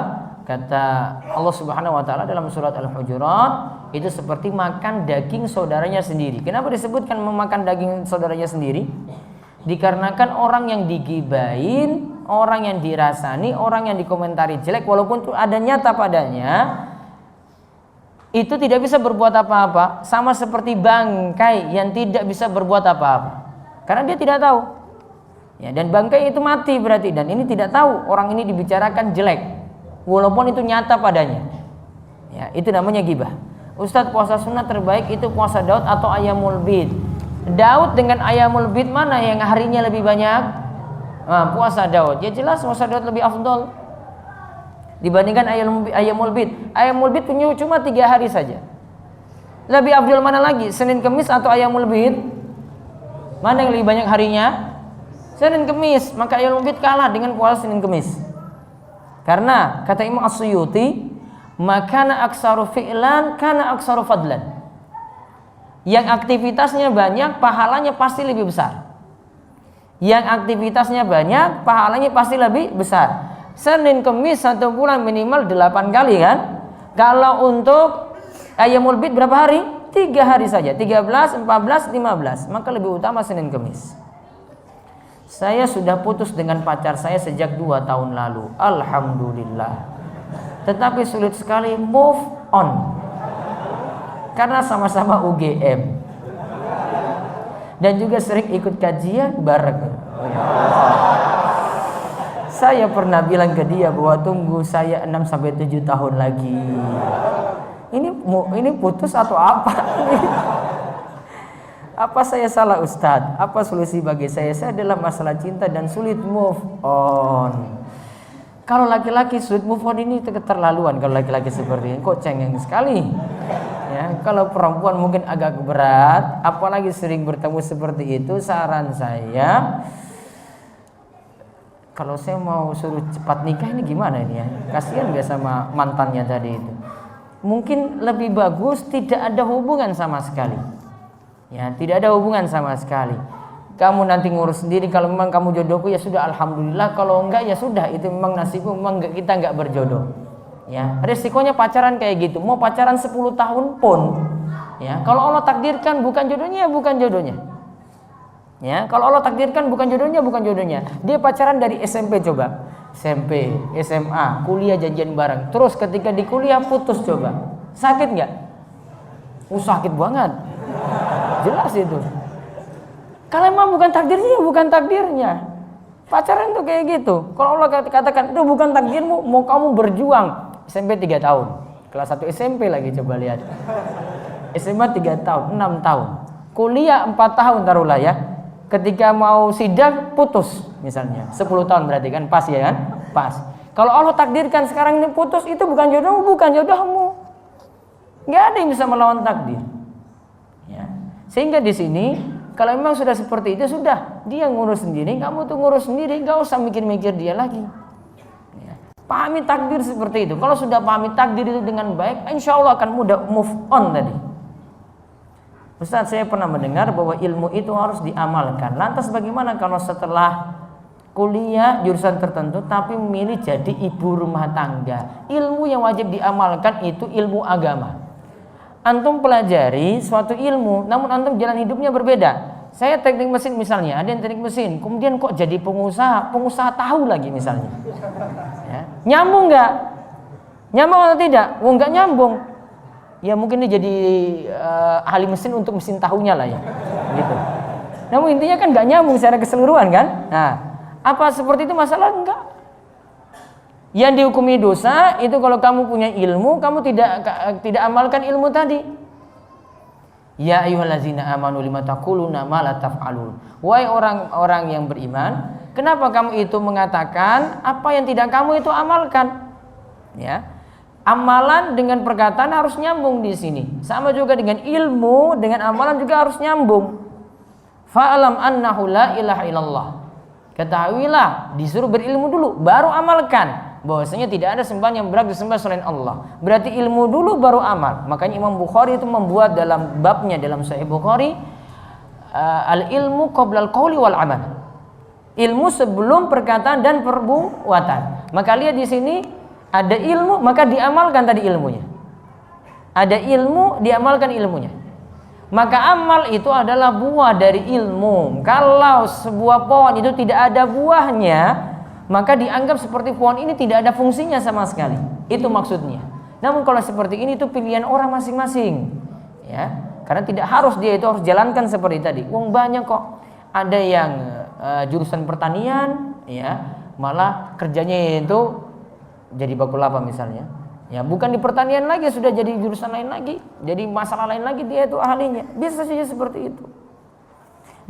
Kata Allah Subhanahu wa taala dalam surat Al-Hujurat, itu seperti makan daging saudaranya sendiri. Kenapa disebutkan memakan daging saudaranya sendiri? Dikarenakan orang yang digibahin, orang yang dirasani, orang yang dikomentari jelek, walaupun itu ada nyata padanya, itu tidak bisa berbuat apa-apa, sama seperti bangkai yang tidak bisa berbuat apa-apa karena dia tidak tahu. Ya, dan bangkai itu mati berarti, dan ini tidak tahu orang ini dibicarakan jelek walaupun itu nyata padanya. Ya, itu namanya ghibah. Ustadz, puasa sunnah terbaik itu puasa Daud atau Ayyamul Bid? Daud dengan Ayyamul Bid mana yang harinya lebih banyak? Nah, puasa Daud. Ya jelas puasa Daud lebih afdol dibandingkan Ayyamul Bid. Ayyamul Bid punya cuma 3 hari saja. Lebih afdol mana lagi? Senin Kemis atau Ayyamul Bid? Mana yang lebih banyak harinya? Senin Kemis. Maka Ayyamul Bid kalah dengan puasa Senin Kemis. Karena kata Imam As-Suyuti, makana aksaru fi'lan kana aksaru fadlan. Yang aktivitasnya banyak, pahalanya pasti lebih besar. Yang aktivitasnya banyak, pahalanya pasti lebih besar. Senin Kemis 1 bulan minimal 8 kali kan? Kalau untuk Ayyamul Bid berapa hari? 3 hari saja, 13, 14, 15. Maka lebih utama Senin Kemis. Saya sudah putus dengan pacar saya sejak 2 tahun lalu. Alhamdulillah. Tetapi sulit sekali move on karena sama-sama UGM dan juga sering ikut kajian bareng. Saya pernah bilang ke dia bahwa tunggu saya 6-7 tahun lagi. Ini putus atau apa? Apa saya salah Ustadz? Apa solusi bagi saya? Saya adalah masalah cinta dan sulit move on. Kalau laki-laki sulit move on ini keterlaluan. Kalau laki-laki seperti ini kok cengeng sekali. Ya, kalau perempuan mungkin agak berat, apalagi sering bertemu seperti itu. Saran saya, kalau saya mau suruh cepat nikah ini gimana ini ya? Kasihan gak sama mantannya tadi itu? Mungkin lebih bagus tidak ada hubungan sama sekali. Ya, tidak ada hubungan sama sekali. Kamu nanti ngurus sendiri. Kalau memang kamu jodohku ya sudah, alhamdulillah. Kalau enggak ya sudah, itu memang nasibku, memang kita enggak berjodoh. Ya, resikonya pacaran kayak gitu. Mau pacaran 10 tahun pun, ya, kalau Allah takdirkan bukan jodohnya, ya bukan jodohnya. Ya, kalau Allah takdirkan bukan jodohnya, bukan jodohnya. Dia pacaran dari SMP coba. SMP, SMA, kuliah janjian bareng. Terus ketika di kuliah putus coba. Sakit enggak? Sakit banget. Jelas itu. Kalau emang bukan takdirnya, bukan takdirnya. Pacaran tuh kayak gitu. Kalau Allah katakan itu bukan takdirmu, mau kamu berjuang SMP 3 tahun, kelas 1 SMP lagi coba lihat. SMA 3 tahun, 6 tahun. Kuliah 4 tahun taruhlah ya. Ketika mau sidang putus misalnya. 10 tahun berarti kan pas ya kan? Pas. Kalau Allah takdirkan sekarang ini putus, itu bukan jodohmu, bukan jodohmu. Enggak ada yang bisa melawan takdir. Sehingga di sini kalau memang sudah seperti itu, sudah dia ngurus sendiri, kamu tuh ngurus sendiri, nggak usah mikir-mikir dia lagi. Ya. Pahami takdir seperti itu. Kalau sudah pahami takdir itu dengan baik, insya Allah akan mudah move on tadi. Ustaz, saya pernah mendengar bahwa ilmu itu harus diamalkan. Lantas bagaimana kalau setelah kuliah jurusan tertentu tapi memilih jadi ibu rumah tangga? Ilmu yang wajib diamalkan itu ilmu agama. Antum pelajari suatu ilmu, namun antum jalan hidupnya berbeda. Saya teknik mesin misalnya, ada yang teknik mesin, kemudian kok jadi pengusaha tahu lagi misalnya. Ya. Nyambung nggak? Nyambung atau tidak? Nggak nyambung. ya mungkin dia jadi ahli mesin untuk mesin tahunya lah ya, gitu. Namun intinya kan nggak nyambung secara keseluruhan kan. Nah, apa seperti itu masalah? Enggak. Yang dihukumi dosa itu kalau kamu punya ilmu, kamu tidak amalkan ilmu tadi. Ya ayyuhallazina amanu lima taquluna ma la taf'alun. Wahai orang-orang yang beriman, kenapa kamu itu mengatakan apa yang tidak kamu itu amalkan? Ya. Amalan dengan perkataan harus nyambung di sini. Sama juga dengan ilmu, dengan amalan juga harus nyambung. Fa'alam annahu la ilaha illallah. Ketahuilah, disuruh berilmu dulu, baru amalkan. Bahwasanya tidak ada sembahan yang berhak disembah selain Allah. Berarti ilmu dulu baru amal. Makanya Imam Bukhari itu membuat dalam babnya dalam Sahih Bukhari, al-ilmu qabla al-qawli wal amal. Ilmu sebelum perkataan dan perbuatan. Maka lihat di sini ada ilmu, maka diamalkan tadi ilmunya. Ada ilmu, diamalkan ilmunya. Maka amal itu adalah buah dari ilmu. Kalau sebuah pohon itu tidak ada buahnya, maka dianggap seperti pohon ini tidak ada fungsinya sama sekali. Itu maksudnya. Namun kalau seperti ini itu pilihan orang masing-masing, ya. Karena tidak harus dia itu harus jalankan seperti tadi. Wong banyak kok. Ada yang jurusan pertanian, ya, malah kerjanya itu jadi bakulapa misalnya. Ya, bukan di pertanian lagi, sudah jadi jurusan lain lagi, jadi masalah lain lagi, dia itu ahlinya. Bisa saja seperti itu.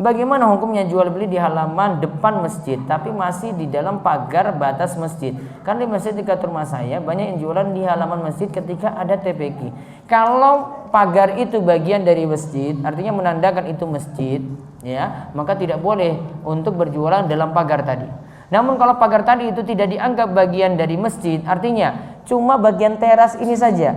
Bagaimana hukumnya jual beli di halaman depan masjid tapi masih di dalam pagar batas masjid? Karena di masjid dekat rumah saya banyak yang jualan di halaman masjid ketika ada TPQ. Kalau pagar itu bagian dari masjid, artinya menandakan itu masjid, ya, maka tidak boleh untuk berjualan dalam pagar tadi. Namun kalau pagar tadi itu tidak dianggap bagian dari masjid, artinya cuma bagian teras ini saja,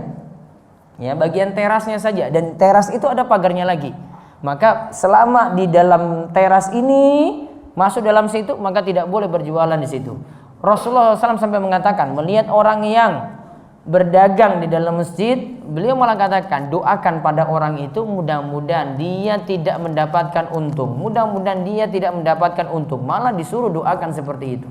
ya, bagian terasnya saja, dan teras itu ada pagarnya lagi. Maka selama di dalam teras ini masuk dalam situ, maka tidak boleh berjualan di situ. Rasulullah SAW sampai mengatakan, melihat orang yang berdagang di dalam masjid, beliau malah katakan, doakan pada orang itu mudah-mudahan dia tidak mendapatkan untung, mudah-mudahan dia tidak mendapatkan untung. Malah disuruh doakan seperti itu.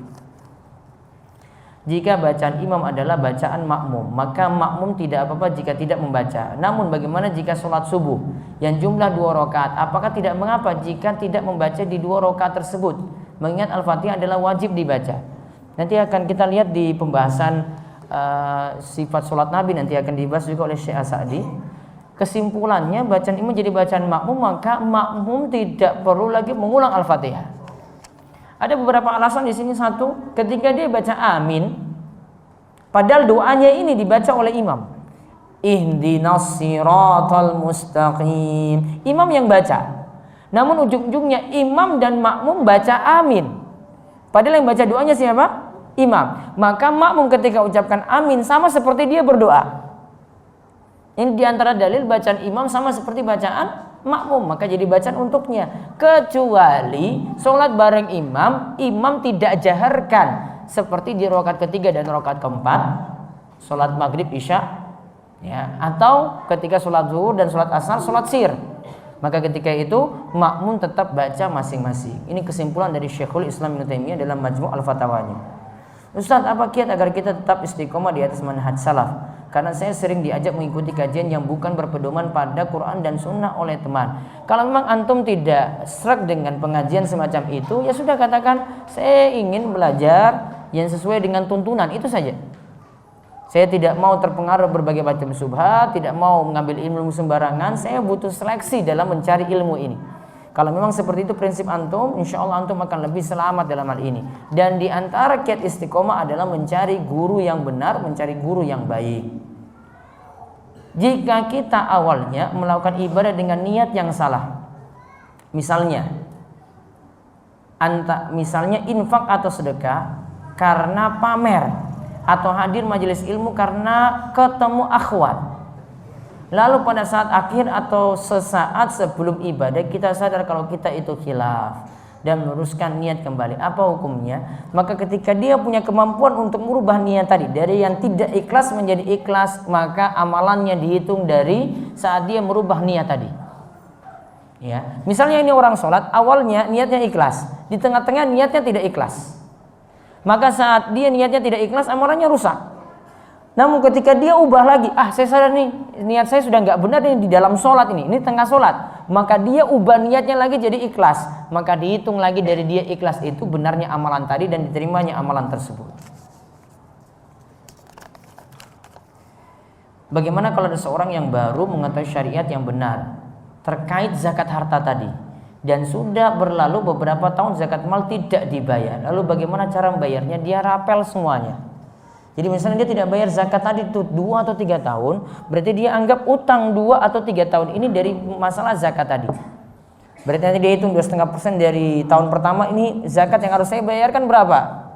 Jika bacaan imam adalah bacaan makmum, maka makmum tidak apa-apa jika tidak membaca. Namun bagaimana jika sholat subuh yang jumlah 2 rakaat? Apakah tidak mengapa jika tidak membaca di 2 rakaat tersebut? Mengingat Al-Fatihah adalah wajib dibaca. Nanti akan kita lihat di pembahasan sifat sholat Nabi, nanti akan dibahas juga oleh Syekh As-Sa'di. Kesimpulannya, bacaan imam jadi bacaan makmum, maka makmum tidak perlu lagi mengulang Al-Fatihah. Ada beberapa alasan di sini. Satu, ketika dia baca amin, padahal doanya ini dibaca oleh imam. Ihdinas siratal mustaqim. Imam yang baca. Namun ujung-ujungnya imam dan makmum baca amin. Padahal yang baca doanya siapa? Imam. Maka makmum ketika ucapkan amin sama seperti dia berdoa. Ini diantara dalil bacaan imam sama seperti bacaan makmum, maka jadi bacaan untuknya. Kecuali sholat bareng imam, imam tidak jaharkan seperti di rakaat ketiga dan rakaat keempat, sholat maghrib isya, ya, atau ketika sholat zuhur dan sholat asar, sholat sir. Maka ketika itu makmum tetap baca masing-masing. Ini kesimpulan dari Syekhul Islam Ibnu Taimiyah dalam Majmu' Al-Fatawanya. Ustaz, apa kiat agar kita tetap istiqomah di atas manhaj salaf? Karena saya sering diajak mengikuti kajian yang bukan berpedoman pada Quran dan Sunnah oleh teman. Kalau memang antum tidak sreg dengan pengajian semacam itu, ya sudah katakan saya ingin belajar yang sesuai dengan tuntunan, itu saja. Saya tidak mau terpengaruh berbagai macam syubhat, tidak mau mengambil ilmu sembarangan. Saya butuh seleksi dalam mencari ilmu ini. Kalau memang seperti itu prinsip antum, insya Allah antum akan lebih selamat dalam hal ini. Dan di antara kiat istiqomah adalah mencari guru yang benar, mencari guru yang baik. Jika kita awalnya melakukan ibadah dengan niat yang salah, misalnya infak atau sedekah karena pamer, atau hadir majelis ilmu karena ketemu akhwat, lalu pada saat akhir atau sesaat sebelum ibadah kita sadar kalau kita itu khilaf dan meluruskan niat kembali, apa hukumnya? Maka ketika dia punya kemampuan untuk merubah niat tadi dari yang tidak ikhlas menjadi ikhlas, maka amalannya dihitung dari saat dia merubah niat tadi. Ya, misalnya ini orang sholat awalnya niatnya ikhlas, di tengah-tengah niatnya tidak ikhlas, maka saat dia niatnya tidak ikhlas amalannya rusak. Namun ketika dia ubah lagi, saya sadar nih niat saya sudah nggak benar nih di dalam sholat ini tengah sholat, maka dia ubah niatnya lagi jadi ikhlas, maka dihitung lagi dari dia ikhlas itu benarnya amalan tadi dan diterimanya amalan tersebut. Bagaimana kalau ada seorang yang baru mengetahui syariat yang benar terkait zakat harta tadi dan sudah berlalu beberapa tahun zakat mal tidak dibayar, lalu bagaimana cara membayarnya? Dia rapel semuanya. Jadi misalnya dia tidak bayar zakat tadi itu 2 atau 3 tahun, berarti dia anggap utang 2 atau 3 tahun ini dari masalah zakat tadi. Berarti nanti dia hitung 2,5% dari tahun pertama, ini zakat yang harus saya bayarkan berapa?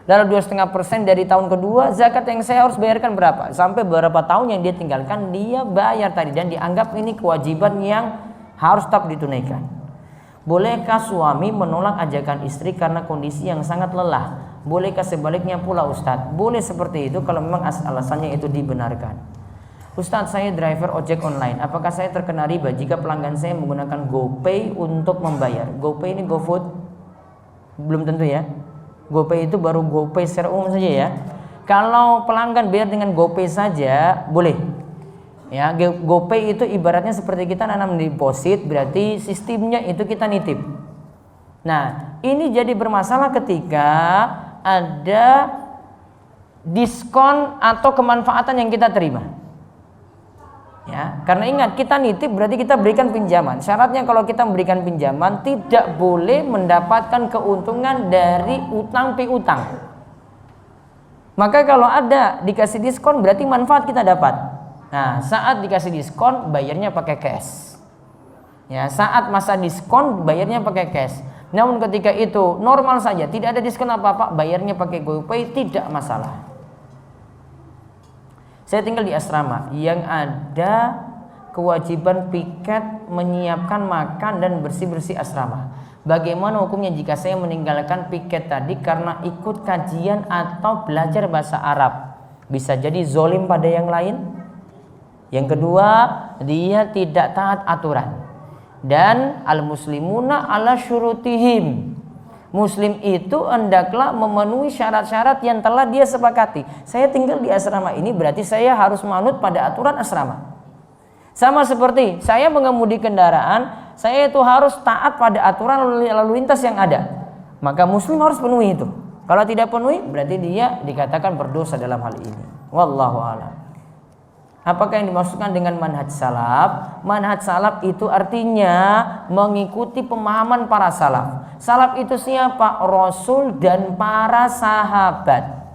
Lalu 2,5% dari tahun kedua, zakat yang saya harus bayarkan berapa? Sampai beberapa tahun yang dia tinggalkan dia bayar tadi dan dianggap ini kewajiban yang harus tetap ditunaikan. Bolehkah suami menolak ajakan istri karena kondisi yang sangat lelah? Bolehkah sebaliknya pula Ustadz? Boleh seperti itu kalau memang alasannya itu dibenarkan. Ustadz, saya driver ojek online. Apakah saya terkena riba jika pelanggan saya menggunakan GoPay untuk membayar? GoPay ini GoFood? Belum tentu ya. GoPay itu baru GoPay secara umum saja ya. Kalau pelanggan bayar dengan GoPay saja boleh. Ya, GoPay itu ibaratnya seperti kita nanam deposit, berarti sistemnya itu kita nitip. Nah, ini jadi bermasalah ketika ada diskon atau kemanfaatan yang kita terima. Ya, karena ingat kita nitip berarti kita berikan pinjaman. Syaratnya kalau kita memberikan pinjaman tidak boleh mendapatkan keuntungan dari utang piutang. Maka kalau ada dikasih diskon berarti manfaat kita dapat. Nah, saat dikasih diskon bayarnya pakai cash. Ya, saat masa diskon bayarnya pakai cash. Namun ketika itu normal saja, tidak ada diskon apa-apa, bayarnya pakai GoPay tidak masalah. Saya tinggal di asrama yang ada kewajiban piket menyiapkan makan dan bersih-bersih asrama. Bagaimana hukumnya jika saya meninggalkan piket tadi karena ikut kajian atau belajar bahasa Arab? Bisa jadi zolim pada yang lain. Yang kedua, dia tidak taat aturan. Dan al-muslimuna ala syurutihim. Muslim itu hendaklah memenuhi syarat-syarat yang telah dia sepakati. Saya tinggal di asrama ini berarti saya harus manut pada aturan asrama. Sama seperti saya mengemudi kendaraan, saya itu harus taat pada aturan lalu lintas yang ada. Maka muslim harus penuhi itu. Kalau tidak penuhi berarti dia dikatakan berdosa dalam hal ini. Wallahu a'lam. Apakah yang dimaksudkan dengan manhaj salaf? Manhaj salaf itu artinya mengikuti pemahaman para salaf. Salaf itu siapa? Rasul dan para sahabat.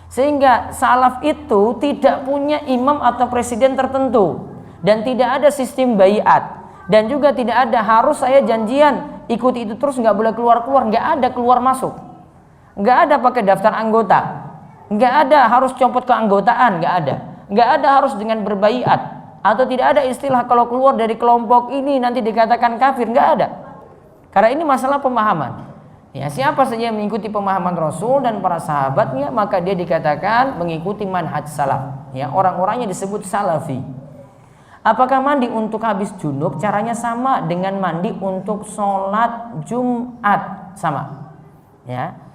Sehingga salaf itu tidak punya imam atau presiden tertentu. Dan tidak ada sistem baiat. Dan juga tidak ada harus saya janjian ikuti itu terus, nggak boleh keluar-keluar. Nggak ada keluar masuk. Nggak ada pakai daftar anggota. Nggak ada harus copot keanggotaan. Nggak ada. Nggak ada harus dengan berbaiat, atau tidak ada istilah kalau keluar dari kelompok ini nanti dikatakan kafir, nggak ada. Karena ini masalah pemahaman. Ya, siapa saja yang mengikuti pemahaman Rasul dan para sahabatnya maka dia dikatakan mengikuti manhaj salaf. Ya, orang-orangnya disebut salafi. Apakah mandi untuk habis junub caranya sama dengan mandi untuk sholat Jumat? Sama. Ya.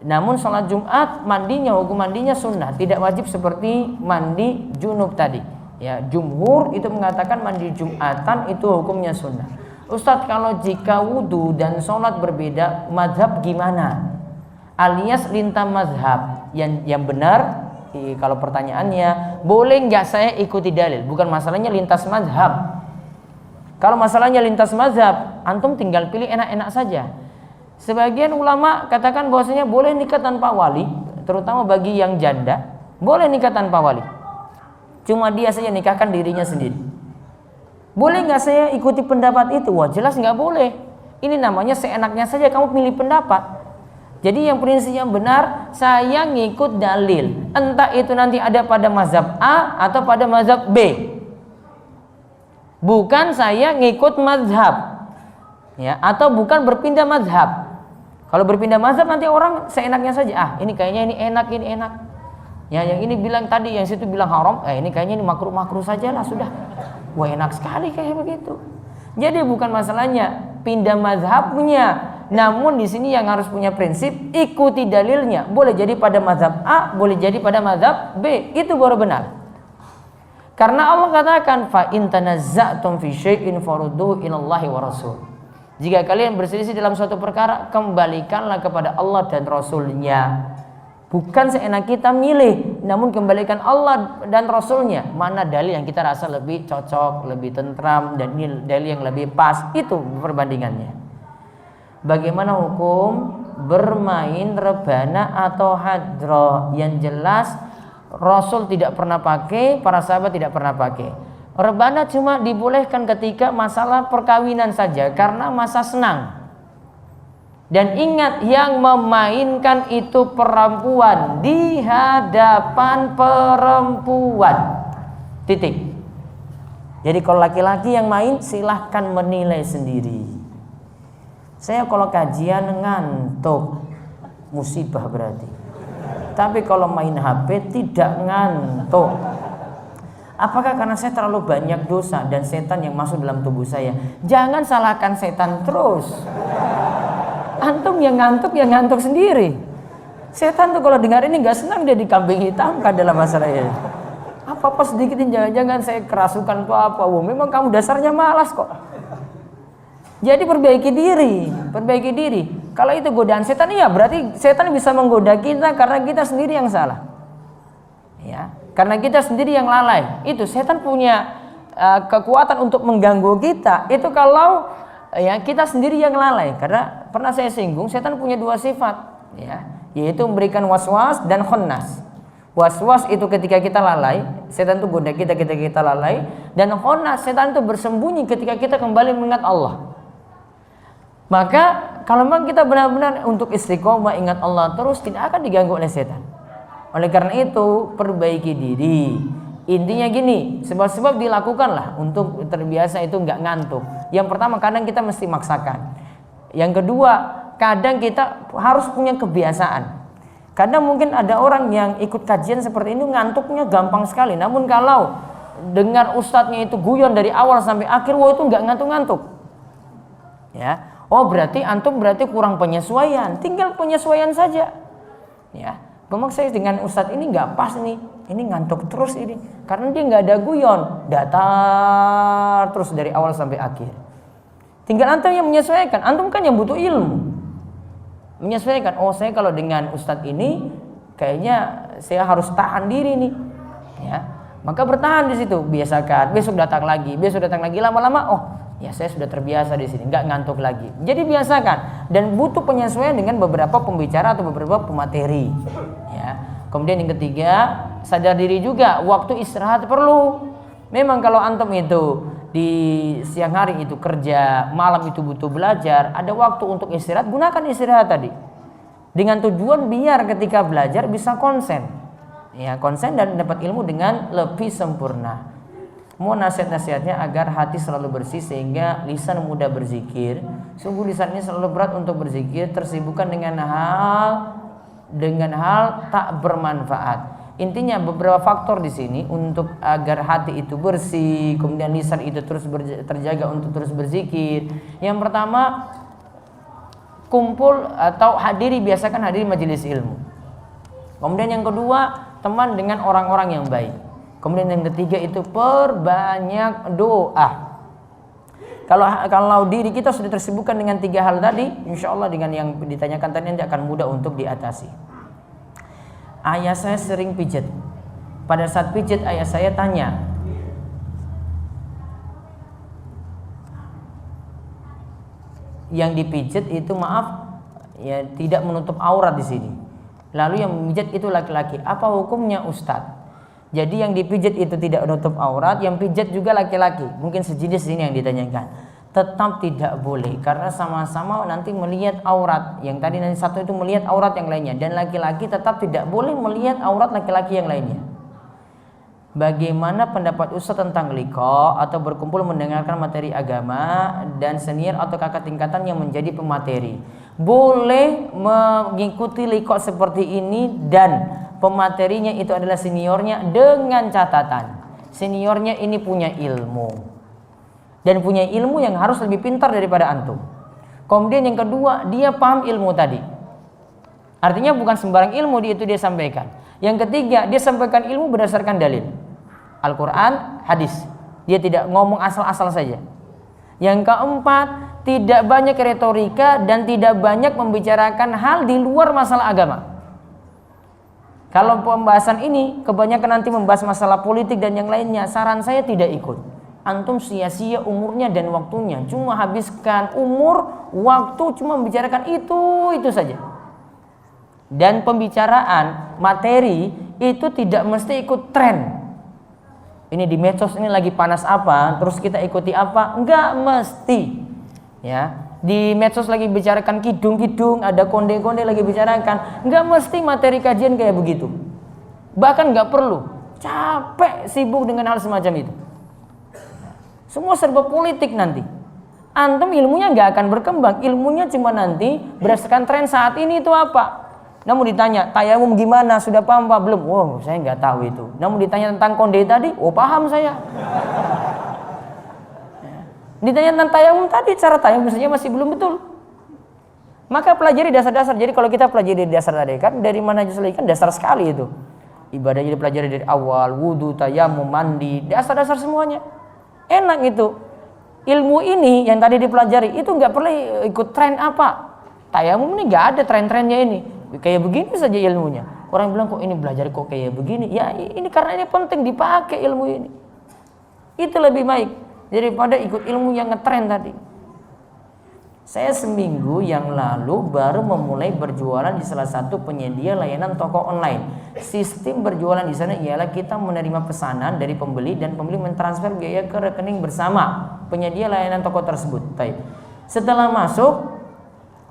Namun sholat Jumat mandinya, hukum mandinya sunnah, tidak wajib seperti mandi junub tadi. Ya, jumhur itu mengatakan mandi Jumatan itu hukumnya sunnah. Ustadz, kalau jika wudhu dan sholat berbeda, mazhab gimana? Alias lintas mazhab. Yang benar, kalau pertanyaannya, boleh nggak saya ikuti dalil? Bukan masalahnya lintas mazhab. Kalau masalahnya lintas mazhab, antum tinggal pilih enak-enak saja. Sebagian ulama katakan bahwasanya boleh nikah tanpa wali, terutama bagi yang janda, boleh nikah tanpa wali. Cuma dia saja nikahkan dirinya sendiri. Boleh nggak saya ikuti pendapat itu? Wah, jelas nggak boleh. Ini namanya seenaknya saja kamu pilih pendapat. Jadi yang prinsip yang benar, saya ngikut dalil. Entah itu nanti ada pada mazhab A atau pada mazhab B. Bukan saya ngikut mazhab. Ya, atau bukan berpindah mazhab. Kalau berpindah mazhab nanti orang seenaknya saja. Ini kayaknya ini enak. Ya, yang ini bilang tadi, yang situ bilang haram. Ini kayaknya ini makruh saja lah sudah. Wah, enak sekali kayak begitu. Jadi bukan masalahnya pindah mazhabnya, Namun di sini yang harus punya prinsip, ikuti dalilnya. Boleh jadi pada mazhab A, boleh jadi pada mazhab B. Itu baru benar. Karena Allah katakan, fa in tanazza'tum fi syai'in farudduhu ilallahi wa rasul. Jika kalian berselisih dalam suatu perkara, kembalikanlah kepada Allah dan Rasulnya. Bukan seenak kita milih, namun kembalikan Allah dan Rasulnya. Mana dalil yang kita rasa lebih cocok, lebih tentram, dan dalil yang lebih pas. Itu perbandingannya. Bagaimana hukum bermain rebana atau hadroh? Yang jelas Rasul tidak pernah pakai, para sahabat tidak pernah pakai. Rebana cuma dibolehkan ketika masalah perkawinan saja, karena masa senang. Dan ingat, yang memainkan itu perempuan di hadapan perempuan. Titik. Jadi kalau laki-laki yang main, silahkan menilai sendiri. Saya kalau kajian ngantuk, musibah berarti. Tapi kalau main HP tidak ngantuk. Apakah karena saya terlalu banyak dosa dan setan yang masuk dalam tubuh saya? Jangan salahkan setan terus. Antum yang ngantuk sendiri. Setan tuh kalau dengar ini nggak senang, dia dikambing hitamkan dalam masalah ini. Apa-apa sedikit, jangan-jangan saya kerasukan atau apa. Wah, memang kamu dasarnya malas kok. Jadi perbaiki diri. Kalau itu godaan setan, iya berarti setan bisa menggoda kita karena kita sendiri yang salah. Ya, karena kita sendiri yang lalai. Itu setan punya kekuatan untuk mengganggu kita. Itu kalau ya kita sendiri yang lalai. Karena pernah saya singgung, setan punya dua sifat, ya, yaitu memberikan waswas dan khannas. Was-was itu ketika kita lalai, setan itu goda kita ketika kita lalai, dan khannas, setan itu bersembunyi ketika kita kembali mengingat Allah. Maka kalau memang kita benar-benar untuk istiqomah ingat Allah terus, tidak akan diganggu oleh setan. Oleh karena itu perbaiki diri. Intinya gini, sebab-sebab dilakukanlah untuk terbiasa itu nggak ngantuk. Yang pertama, kadang kita mesti maksakan. Yang kedua, kadang kita harus punya kebiasaan. Kadang mungkin ada orang yang ikut kajian seperti ini ngantuknya gampang sekali. Namun kalau dengar ustadznya itu guyon dari awal sampai akhir, wah itu nggak ngantuk-ngantuk. Ya. Oh berarti antum kurang penyesuaian. Tinggal penyesuaian saja. Ya, memang saya dengan ustadz ini nggak pas nih. Ini ngantuk terus ini. Karena dia nggak ada guyon, datar terus dari awal sampai akhir. Tinggal antum yang menyesuaikan. Antum kan yang butuh ilmu. Menyesuaikan. Oh saya kalau dengan ustadz ini kayaknya saya harus tahan diri nih. Ya, maka bertahan di situ. Biasakan. Besok datang lagi. Lama-lama. Oh. Ya saya sudah terbiasa di sini, nggak ngantuk lagi. Jadi biasakan dan butuh penyesuaian dengan beberapa pembicara atau beberapa pemateri. Ya. Kemudian yang ketiga, sadar diri juga, waktu istirahat perlu. Memang kalau antum itu di siang hari itu kerja, malam itu butuh belajar, ada waktu untuk istirahat, gunakan istirahat tadi. Dengan tujuan biar ketika belajar bisa konsen. Ya, konsen dan dapat ilmu dengan lebih sempurna. Mohon nasihat-nasihatnya agar hati selalu bersih sehingga lisan mudah berzikir. Sungguh lisan ini selalu berat untuk berzikir, tersibukkan dengan hal tak bermanfaat. Intinya beberapa faktor di sini untuk agar hati itu bersih, kemudian lisan itu terus terjaga untuk terus berzikir. Yang pertama, kumpul atau biasakan hadiri majelis ilmu. Kemudian yang kedua, teman dengan orang-orang yang baik. Kemudian yang ketiga itu perbanyak doa. Kalau diri kita sudah tersibukkan dengan tiga hal tadi, insya Allah dengan yang ditanyakan tadi nanti akan mudah untuk diatasi. Ayah saya sering pijat. Pada saat pijat ayah saya tanya, yang dipijat itu ya tidak menutup aurat di sini. Lalu yang memijat itu laki-laki. Apa hukumnya Ustadz? Jadi yang dipijat itu tidak menutup aurat, yang pijat juga laki-laki. Mungkin sejenis ini yang ditanyakan. Tetap tidak boleh karena sama-sama nanti melihat aurat. Yang tadi nanti satu itu melihat aurat yang lainnya, dan laki-laki tetap tidak boleh melihat aurat laki-laki yang lainnya. Bagaimana pendapat Ustaz tentang liqa atau berkumpul mendengarkan materi agama dan senior atau kakak tingkatan yang menjadi pemateri? Boleh mengikuti liqa seperti ini dan pematerinya itu adalah seniornya, dengan catatan seniornya ini punya ilmu dan punya ilmu yang harus lebih pintar daripada antum. Kemudian yang kedua, dia paham ilmu tadi. Artinya bukan sembarang ilmu dia sampaikan. Yang ketiga, dia sampaikan ilmu berdasarkan dalil. Al-Quran, hadis. Dia tidak ngomong asal-asal saja. Yang keempat, tidak banyak retorika dan tidak banyak membicarakan hal di luar masalah agama. Kalau pembahasan ini kebanyakan nanti membahas masalah politik dan yang lainnya, saran saya tidak ikut. Antum sia-sia umurnya dan waktunya, cuma habiskan umur, waktu cuma membicarakan itu saja. Dan pembicaraan materi itu tidak mesti ikut tren. Ini di medsos ini lagi panas apa, terus kita ikuti apa? Enggak mesti. Ya, di medsos lagi bicarakan kidung-kidung, ada konde-konde lagi bicarakan, enggak mesti materi kajian kayak begitu. Bahkan enggak perlu. Capek sibuk dengan hal semacam itu. Semua serba politik nanti. Antum ilmunya nggak akan berkembang. Ilmunya cuma nanti berdasarkan tren saat ini itu apa. Namun ditanya tayamum gimana, sudah paham Pak? Belum. Wow, saya nggak tahu itu. Namun ditanya tentang konde tadi, oh paham saya. Ditanya tentang tayamum tadi, cara tayamum saja masih belum betul. Maka pelajari dasar-dasar. Jadi kalau kita pelajari dasar tadi kan dari mana aja kan dasar sekali itu. Ibadahnya dipelajari dari awal, wudu, tayamum, mandi, dasar-dasar semuanya. Enak itu. Ilmu ini yang tadi dipelajari itu nggak perlu ikut tren apa. Tayamum ini nggak ada tren-trennya ini. Kayak begini saja ilmunya. Orang bilang kok ini belajar kok kayak begini. Ya ini karena ini penting dipakai ilmu ini. Itu lebih baik daripada ikut ilmu yang ngetren tadi. Saya seminggu yang lalu baru memulai berjualan di salah satu penyedia layanan toko online. Sistem berjualan di sana ialah kita menerima pesanan dari pembeli dan pembeli mentransfer biaya ke rekening bersama penyedia layanan toko tersebut. Baik. Setelah masuk,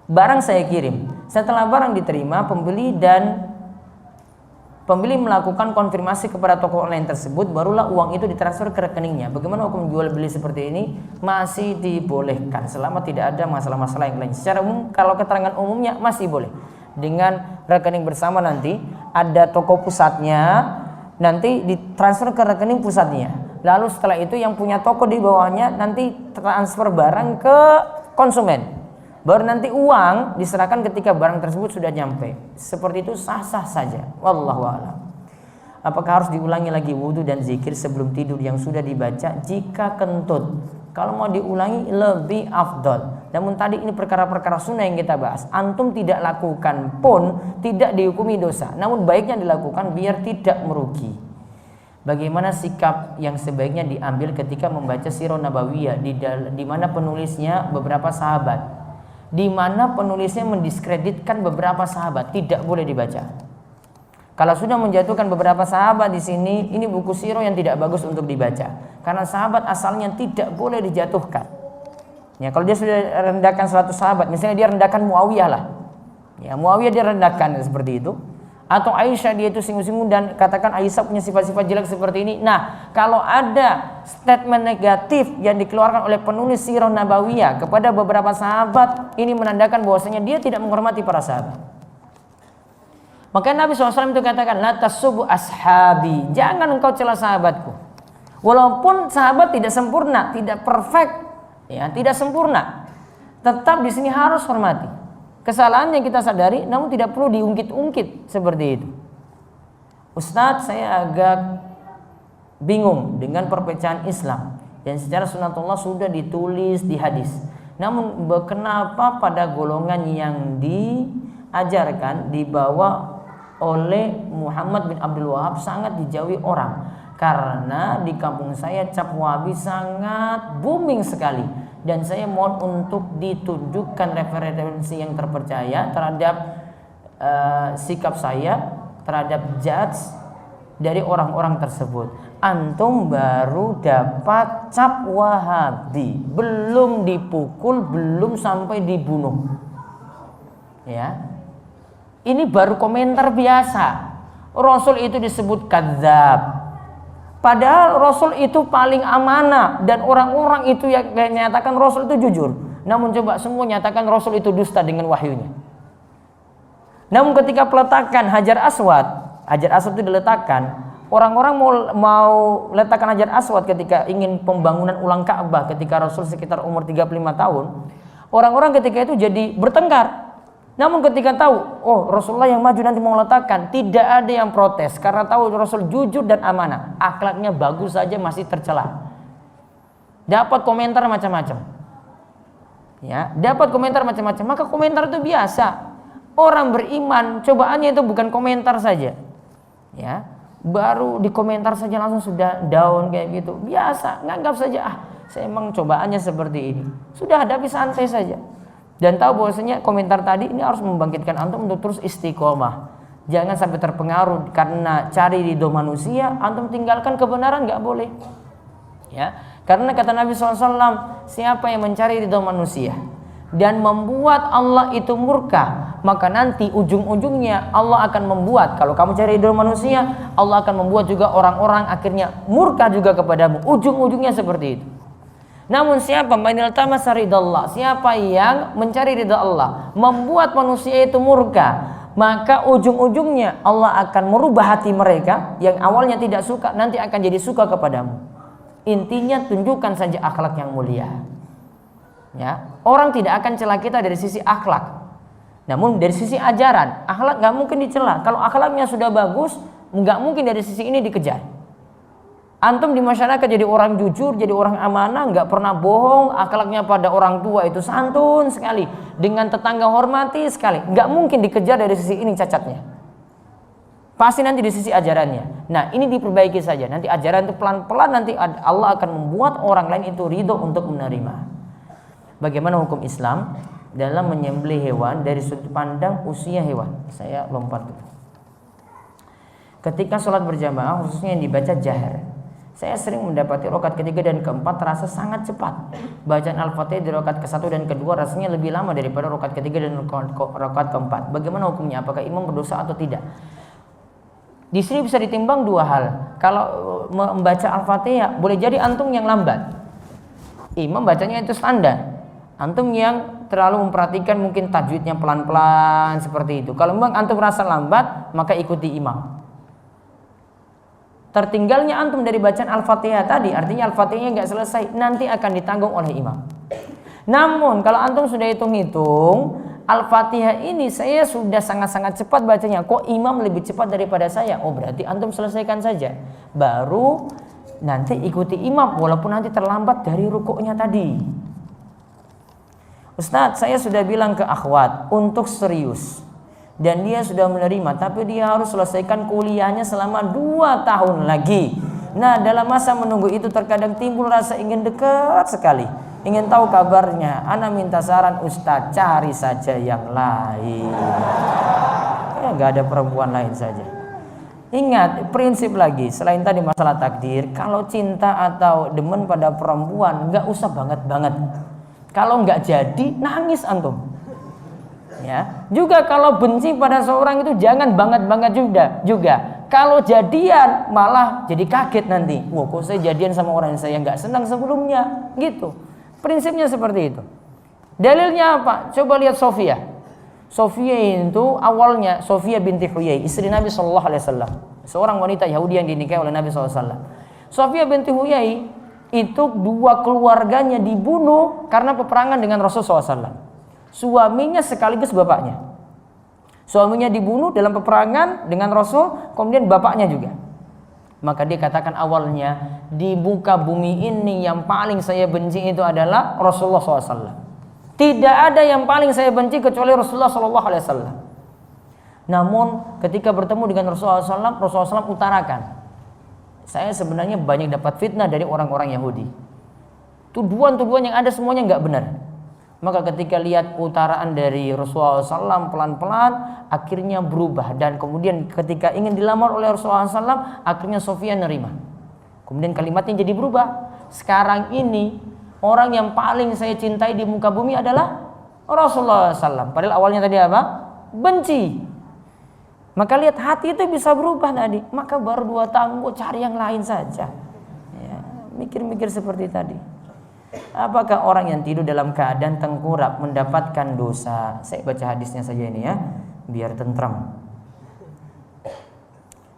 barang saya kirim. Setelah barang diterima, pembeli melakukan konfirmasi kepada toko online tersebut, barulah uang itu ditransfer ke rekeningnya. Bagaimana hukum jual beli seperti ini? Masih dibolehkan selama tidak ada masalah-masalah yang lain. Secara umum, kalau keterangan umumnya masih boleh. Dengan rekening bersama nanti ada toko pusatnya, nanti ditransfer ke rekening pusatnya. Lalu setelah itu yang punya toko di bawahnya nanti transfer barang ke konsumen. Baru nanti uang diserahkan ketika barang tersebut sudah nyampe. Seperti itu sah-sah saja. Wallahu a'lam. Apakah harus diulangi lagi wudu dan zikir sebelum tidur yang sudah dibaca? Jika kentut, kalau mau diulangi lebih afdol. Namun tadi ini perkara-perkara sunnah yang kita bahas. Antum tidak lakukan pun tidak dihukumi dosa. Namun baiknya dilakukan biar tidak merugi. Bagaimana sikap yang sebaiknya diambil ketika membaca Sirah Nabawiyah di mana penulisnya beberapa sahabat? Di mana penulisnya mendiskreditkan beberapa sahabat, tidak boleh dibaca. Kalau sudah menjatuhkan beberapa sahabat di sini, ini buku sirah yang tidak bagus untuk dibaca. Karena sahabat asalnya tidak boleh dijatuhkan. Ya, kalau dia sudah rendahkan suatu sahabat, misalnya dia rendahkan Muawiyah lah. Ya, Muawiyah dia rendahkan seperti itu. Atau Aisyah dia itu singgung-singgung dan katakan Aisyah punya sifat-sifat jelek seperti ini. Nah, kalau ada statement negatif yang dikeluarkan oleh penulis Sirah Nabawiyah kepada beberapa sahabat, ini menandakan bahwasanya dia tidak menghormati para sahabat. Maka Nabi SAW itu katakan, la tasubbu ashabi, jangan engkau cela sahabatku. Walaupun sahabat tidak sempurna, tidak perfect, ya, tidak sempurna, tetap di sini harus hormati. Kesalahan yang kita sadari, namun tidak perlu diungkit-ungkit seperti itu. Ustadz, saya agak bingung dengan perpecahan Islam yang secara sunatullah sudah ditulis di hadis. Namun kenapa pada golongan yang diajarkan dibawa oleh Muhammad bin Abdul Wahab sangat dijauhi orang? Karena di kampung saya cap Wahabi sangat booming sekali. Dan saya mohon untuk ditunjukkan referensi yang terpercaya terhadap sikap saya terhadap judge dari orang-orang tersebut. Antum baru dapat cap Wahabi, belum dipukul, belum sampai dibunuh. Ya, ini baru komentar biasa. Rasul itu disebut kadzab. Padahal Rasul itu paling amanah dan orang-orang itu yang menyatakan Rasul itu jujur. Namun coba semua nyatakan Rasul itu dusta dengan wahyunya. Namun ketika peletakan Hajar Aswad itu diletakkan, orang-orang mau letakkan Hajar Aswad ketika ingin pembangunan ulang Ka'bah ketika Rasul sekitar umur 35 tahun. Orang-orang ketika itu jadi bertengkar. Namun ketika tahu, oh Rasulullah yang maju nanti mau meletakkan, tidak ada yang protes karena tahu Rasul jujur dan amanah, akhlaknya bagus saja masih tercela. Dapat komentar macam-macam. Ya, dapat komentar macam-macam, maka komentar itu biasa. Orang beriman cobaannya itu bukan komentar saja. Ya, baru di komentar saja langsung sudah down kayak gitu. Biasa, nganggap saja saya emang cobaannya seperti ini. Sudah hadapi santai saja. Dan tahu bahwasanya komentar tadi ini harus membangkitkan antum untuk terus istiqomah. Jangan sampai terpengaruh karena cari ridho manusia, antum tinggalkan kebenaran, nggak boleh. Ya, karena kata Nabi SAW, siapa yang mencari ridho manusia dan membuat Allah itu murka, maka nanti ujung-ujungnya Allah akan membuat, kalau kamu cari ridho manusia, Allah akan membuat juga orang-orang akhirnya murka juga kepadamu. Ujung-ujungnya seperti itu. Namun siapa manil tamasa ridallah, siapa yang mencari ridha Allah, membuat manusia itu murka, maka ujung-ujungnya Allah akan merubah hati mereka yang awalnya tidak suka, nanti akan jadi suka kepadamu. Intinya tunjukkan saja akhlak yang mulia. Ya, orang tidak akan cela kita dari sisi akhlak. Namun dari sisi ajaran, akhlak nggak mungkin dicela. Kalau akhlaknya sudah bagus, nggak mungkin dari sisi ini dikejar. Antum di masyarakat jadi orang jujur, jadi orang amanah, nggak pernah bohong, akhlaknya pada orang tua itu santun sekali, dengan tetangga hormati sekali, nggak mungkin dikejar dari sisi ini cacatnya. Pasti nanti di sisi ajarannya. Nah ini diperbaiki saja. Nanti ajaran itu pelan-pelan nanti Allah akan membuat orang lain itu ridho untuk menerima. Bagaimana hukum Islam dalam menyembelih hewan dari sudut pandang usia hewan? Saya lompat dulu. Ketika sholat berjamaah khususnya yang dibaca jahar, saya sering mendapati rakaat ketiga dan keempat terasa sangat cepat. Bacaan Al-Fatihah di rakaat ke-1 dan kedua rasanya lebih lama daripada rakaat ketiga dan rakaat keempat. Bagaimana hukumnya? Apakah imam berdosa atau tidak? Di sini bisa ditimbang dua hal. Kalau membaca Al-Fatihah, boleh jadi antum yang lambat. Imam bacanya itu standar. Antum yang terlalu memperhatikan mungkin tajwidnya pelan-pelan seperti itu. Kalau memang antum merasa lambat, maka ikuti imam. Tertinggalnya antum dari bacaan Al-Fatihah tadi, artinya Al-Fatihahnya nggak selesai, nanti akan ditanggung oleh imam. Namun kalau antum sudah hitung-hitung, Al-Fatihah ini saya sudah sangat-sangat cepat bacanya, kok imam lebih cepat daripada saya? Oh berarti antum selesaikan saja, baru nanti ikuti imam walaupun nanti terlambat dari rukuknya tadi. Ustadz, saya sudah bilang ke akhwat untuk serius dan dia sudah menerima, tapi dia harus selesaikan kuliahnya selama 2 tahun lagi. Nah dalam masa menunggu itu terkadang timbul rasa ingin dekat sekali, ingin tahu kabarnya. Ana minta saran Ustadz, cari saja yang lain. Ya gak ada perempuan lain saja. Ingat prinsip lagi, selain tadi masalah takdir, kalau cinta atau demen pada perempuan gak usah banget-banget. Kalau gak jadi nangis antum. Ya, juga kalau benci pada seorang itu jangan banget-banget juga. Kalau jadian malah jadi kaget nanti. Wah, kok saya jadian sama orang yang saya nggak senang sebelumnya, gitu. Prinsipnya seperti itu. Dalilnya apa? Coba lihat Sofia. Sofia itu awalnya Sofia binti Huyai, istri Nabi SAW, seorang wanita Yahudi yang dinikahi oleh Nabi SAW. Sofia binti Huyai itu 2 keluarganya dibunuh karena peperangan dengan Rasulullah SAW. Suaminya sekaligus bapaknya. Suaminya dibunuh dalam peperangan dengan Rasul, kemudian bapaknya juga. Maka dia katakan awalnya, di muka bumi ini yang paling saya benci itu adalah Rasulullah SAW. Tidak ada yang paling saya benci kecuali Rasulullah SAW. Namun ketika bertemu dengan Rasulullah SAW utarakan, saya sebenarnya banyak dapat fitnah dari orang-orang Yahudi. Tuduhan-tuduhan yang ada semuanya nggak benar. Maka ketika lihat utaraan dari Rasulullah SAW pelan-pelan akhirnya berubah, dan kemudian ketika ingin dilamar oleh Rasulullah SAW akhirnya Sofia nerima. Kemudian kalimatnya jadi berubah. Sekarang ini orang yang paling saya cintai di muka bumi adalah Rasulullah SAW. Padahal awalnya tadi apa? Benci. Maka lihat hati itu bisa berubah tadi. Maka baru 2 tahun cari yang lain saja. Ya, mikir-mikir seperti tadi. Apakah orang yang tidur dalam keadaan tengkurap mendapatkan dosa? Saya baca hadisnya saja ini ya, biar tentram.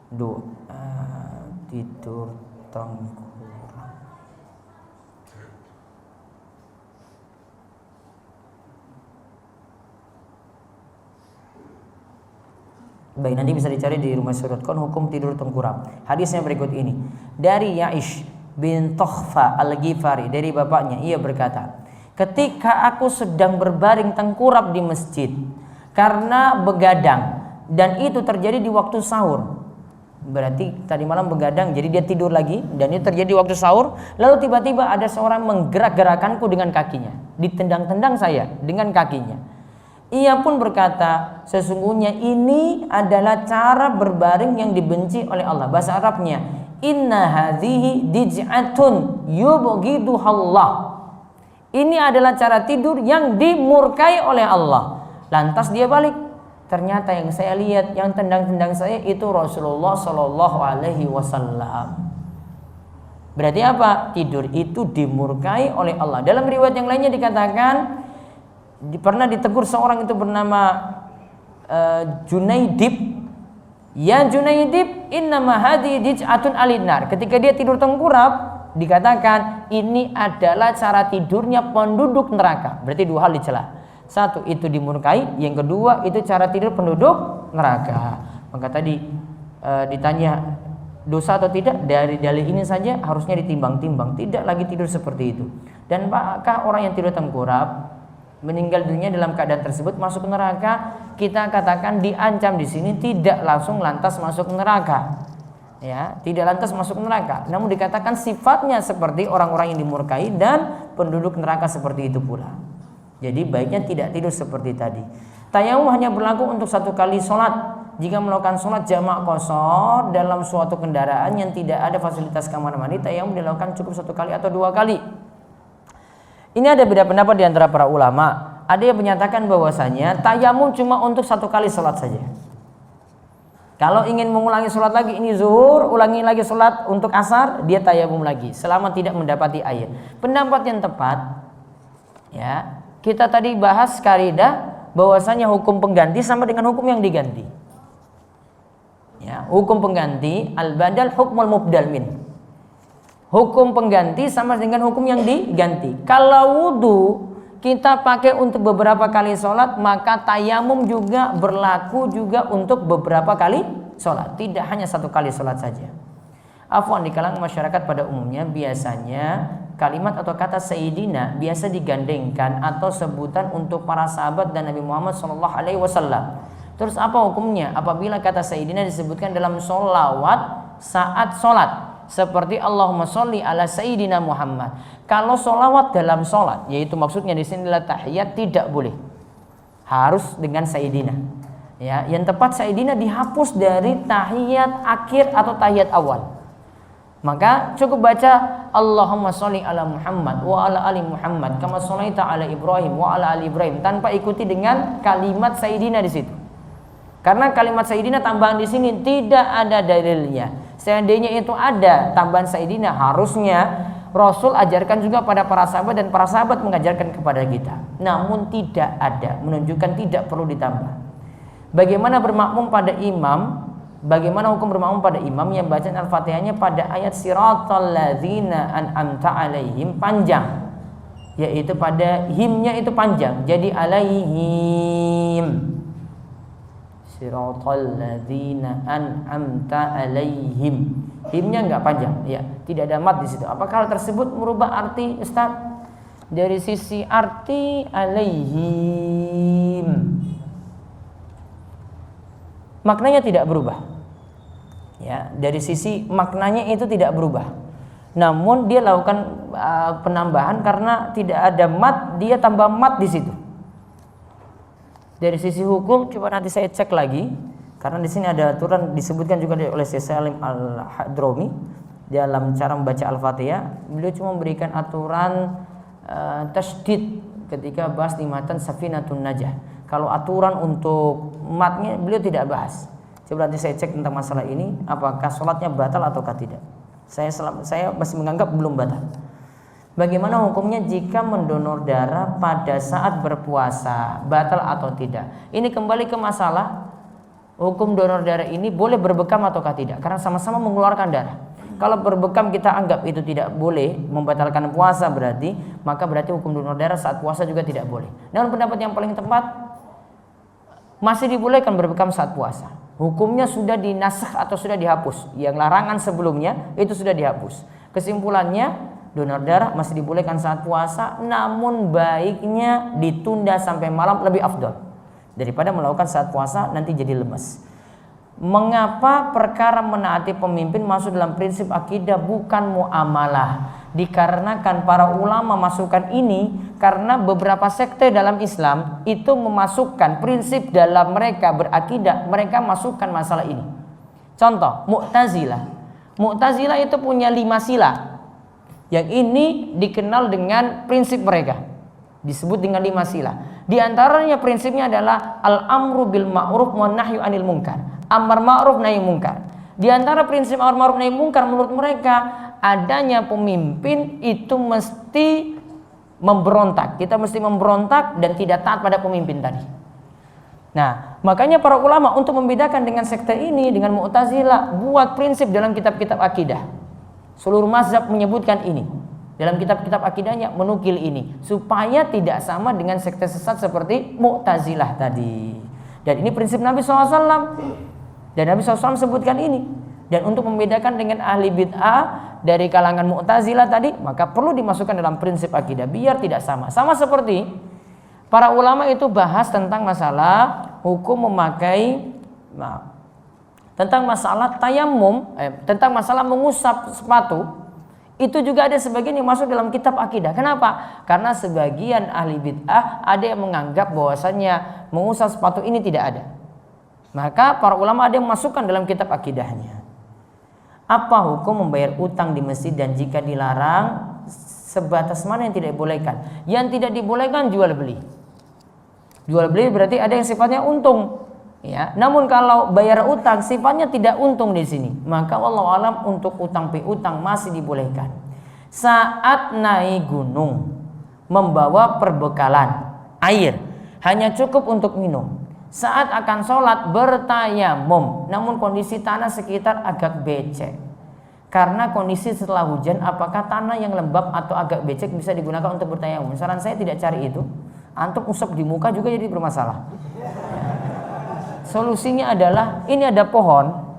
Tidur tengkurap. Baik, nanti bisa dicari di rumah.com hukum tidur tengkurap. Hadisnya berikut ini. Dari Ya'ish bin Tukhfa Al-Ghifari, dari bapaknya, ia berkata, ketika aku sedang berbaring tengkurap di masjid karena begadang, dan itu terjadi di waktu sahur. Berarti tadi malam begadang, jadi dia tidur lagi, dan itu terjadi di waktu sahur. Lalu tiba-tiba ada seorang menggerak-gerakanku dengan kakinya, ditendang-tendang saya dengan kakinya. Ia pun berkata, sesungguhnya ini adalah cara berbaring yang dibenci oleh Allah. Bahasa Arabnya, inna hadhihi dij'atun yubghiduhallah. Ini adalah cara tidur yang dimurkai oleh Allah. Lantas dia balik, ternyata yang saya lihat, yang tendang-tendang saya itu Rasulullah Shallallahu Alaihi Wasallam. Berarti apa? Tidur itu dimurkai oleh Allah. Dalam riwayat yang lainnya dikatakan, pernah ditegur seorang itu bernama Junaidib. Ya Junaidib, innama hadhihi dij'atun alinar. Ketika dia tidur tengkurap, dikatakan ini adalah cara tidurnya penduduk neraka. Berarti dua hal dicela. Satu, itu dimurkai. Yang kedua, itu cara tidur penduduk neraka. Maka tadi ditanya dosa atau tidak, dari dalil ini saja harusnya ditimbang-timbang. Tidak lagi tidur seperti itu. Dan apakah orang yang tidur tengkurap meninggal dunia dalam keadaan tersebut masuk neraka? Kita katakan diancam di sini, tidak langsung lantas masuk neraka. Ya, tidak lantas masuk neraka. Namun dikatakan sifatnya seperti orang-orang yang dimurkai dan penduduk neraka seperti itu pula. Jadi baiknya tidak tidur seperti tadi. Tayamum hanya berlaku untuk satu kali sholat. Jika melakukan sholat jamak qashar dalam suatu kendaraan yang tidak ada fasilitas kamar mandi, tayamum dilakukan cukup satu kali atau dua kali. Ini ada beda pendapat di antara para ulama. Ada yang menyatakan bahwasanya tayamum cuma untuk satu kali sholat saja. Kalau ingin mengulangi sholat lagi, ini zuhur, ulangi lagi sholat untuk asar, dia tayamum lagi selama tidak mendapati air. Pendapat yang tepat, ya, kita tadi bahas kaidah bahwasanya hukum pengganti sama dengan hukum yang diganti. Ya, hukum pengganti al-badal hukmul mubdal min. Hukum pengganti sama dengan hukum yang diganti. Kalau wudu kita pakai untuk beberapa kali sholat, maka tayamum juga berlaku juga untuk beberapa kali sholat, tidak hanya satu kali sholat saja. Afwan, di kalangan masyarakat pada umumnya biasanya kalimat atau kata Sayyidina biasa digandengkan atau sebutan untuk para sahabat dan Nabi Muhammad SAW. Terus apa hukumnya apabila kata Sayyidina disebutkan dalam sholawat saat sholat? Seperti Allahumma sholli ala Sayyidina Muhammad. Kalau sholawat dalam sholat, yaitu maksudnya di sini adalah tahiyat, tidak boleh. Harus dengan Sayyidina. Ya, yang tepat Sayyidina dihapus dari tahiyat akhir atau tahiyat awal. Maka cukup baca Allahumma sholli ala Muhammad wa ala ali Muhammad kama sholaita ala Ibrahim wa ala ali Ibrahim, tanpa ikuti dengan kalimat Sayyidina di situ. Karena kalimat Sayyidina tambahan di sini tidak ada dalilnya. Seandainya itu ada tambahan Sayyidina, harusnya Rasul ajarkan juga pada para sahabat dan para sahabat mengajarkan kepada kita. Namun tidak ada, menunjukkan tidak perlu ditambah. Bagaimana bermakmum pada imam? Bagaimana hukum bermakmum pada imam yang bacaan Al-Fatihahnya pada ayat siratal ladzina an'amta alaihim panjang, yaitu pada himnya itu panjang, jadi alaihim. Siratal ladzina an'amta alaihim. Himnya enggak panjang, ya, tidak ada mad di situ. Apakah hal tersebut merubah arti, Ustaz? Dari sisi arti alaihim, maknanya tidak berubah. Ya, dari sisi maknanya itu tidak berubah. Namun dia lakukan penambahan karena tidak ada mad, dia tambah mad di situ. Dari sisi hukum coba nanti saya cek lagi, karena di sini ada aturan disebutkan juga oleh Syekh Salim Al-Hadrami dalam cara membaca Al-Fatihah. Beliau cuma memberikan aturan tasydid ketika bahas di matan Safinatun Najah. Kalau aturan untuk matnya beliau tidak bahas. Coba nanti saya cek tentang masalah ini, apakah sholatnya batal ataukah tidak. Saya masih menganggap belum batal. Bagaimana hukumnya jika mendonor darah pada saat berpuasa, batal atau tidak? Ini kembali ke masalah hukum donor darah ini boleh berbekam ataukah tidak, karena sama-sama mengeluarkan darah. Kalau berbekam kita anggap itu tidak boleh, membatalkan puasa berarti, maka berarti hukum donor darah saat puasa juga tidak boleh. Namun pendapat yang paling tepat, masih dibolehkan berbekam saat puasa. Hukumnya sudah dinasakh atau sudah dihapus. Yang larangan sebelumnya itu sudah dihapus. Kesimpulannya, donor darah masih dibolehkan saat puasa, namun baiknya ditunda sampai malam lebih afdal daripada melakukan saat puasa nanti jadi lemas. Mengapa perkara menaati pemimpin masuk dalam prinsip akidah bukan muamalah? Dikarenakan para ulama masukkan ini karena beberapa sekte dalam Islam itu memasukkan prinsip dalam mereka berakidah, mereka masukkan masalah ini. Contoh, Mu'tazilah itu punya 5 sila. Yang ini dikenal dengan prinsip mereka, disebut dengan 5 sila. Di antaranya prinsipnya adalah al-amru bil ma'ruf wa nahyu anil munkar. Amar ma'ruf nahi munkar. Di antara prinsip amar ma'ruf nahi munkar menurut mereka adanya pemimpin itu mesti memberontak. Kita mesti memberontak dan tidak taat pada pemimpin tadi. Nah, makanya para ulama untuk membedakan dengan sekte ini dengan Mu'tazilah buat prinsip dalam kitab-kitab akidah. Seluruh mazhab menyebutkan ini. Dalam kitab-kitab akidahnya menukil ini supaya tidak sama dengan sekte sesat seperti Mu'tazilah tadi. Dan ini prinsip Nabi SAW. Dan Nabi SAW sebutkan ini. Dan untuk membedakan dengan ahli bid'ah dari kalangan Mu'tazilah tadi, maka perlu dimasukkan dalam prinsip akidah biar tidak sama. Sama seperti para ulama itu bahas tentang masalah hukum memakai tentang masalah tayamum, tentang masalah mengusap sepatu. Itu juga ada sebagian yang masuk dalam kitab akidah. Kenapa? Karena sebagian ahli bid'ah ada yang menganggap bahwasannya mengusap sepatu ini tidak ada. Maka para ulama ada yang masukkan dalam kitab akidahnya. Apa hukum membayar utang di masjid dan jika dilarang sebatas mana yang tidak dibolehkan? Yang tidak dibolehkan jual beli. Jual beli berarti ada yang sifatnya untung. Ya, namun kalau bayar utang sifatnya tidak untung di sini, maka wallahu alam untuk utang piutang masih dibolehkan. Saat naik gunung membawa perbekalan air hanya cukup untuk minum. Saat akan sholat bertayamum, namun kondisi tanah sekitar agak becek. Karena kondisi setelah hujan, apakah tanah yang lembab atau agak becek bisa digunakan untuk bertayamum? Saran saya tidak cari itu. Antum usap di muka juga jadi bermasalah. Solusinya adalah ini ada pohon,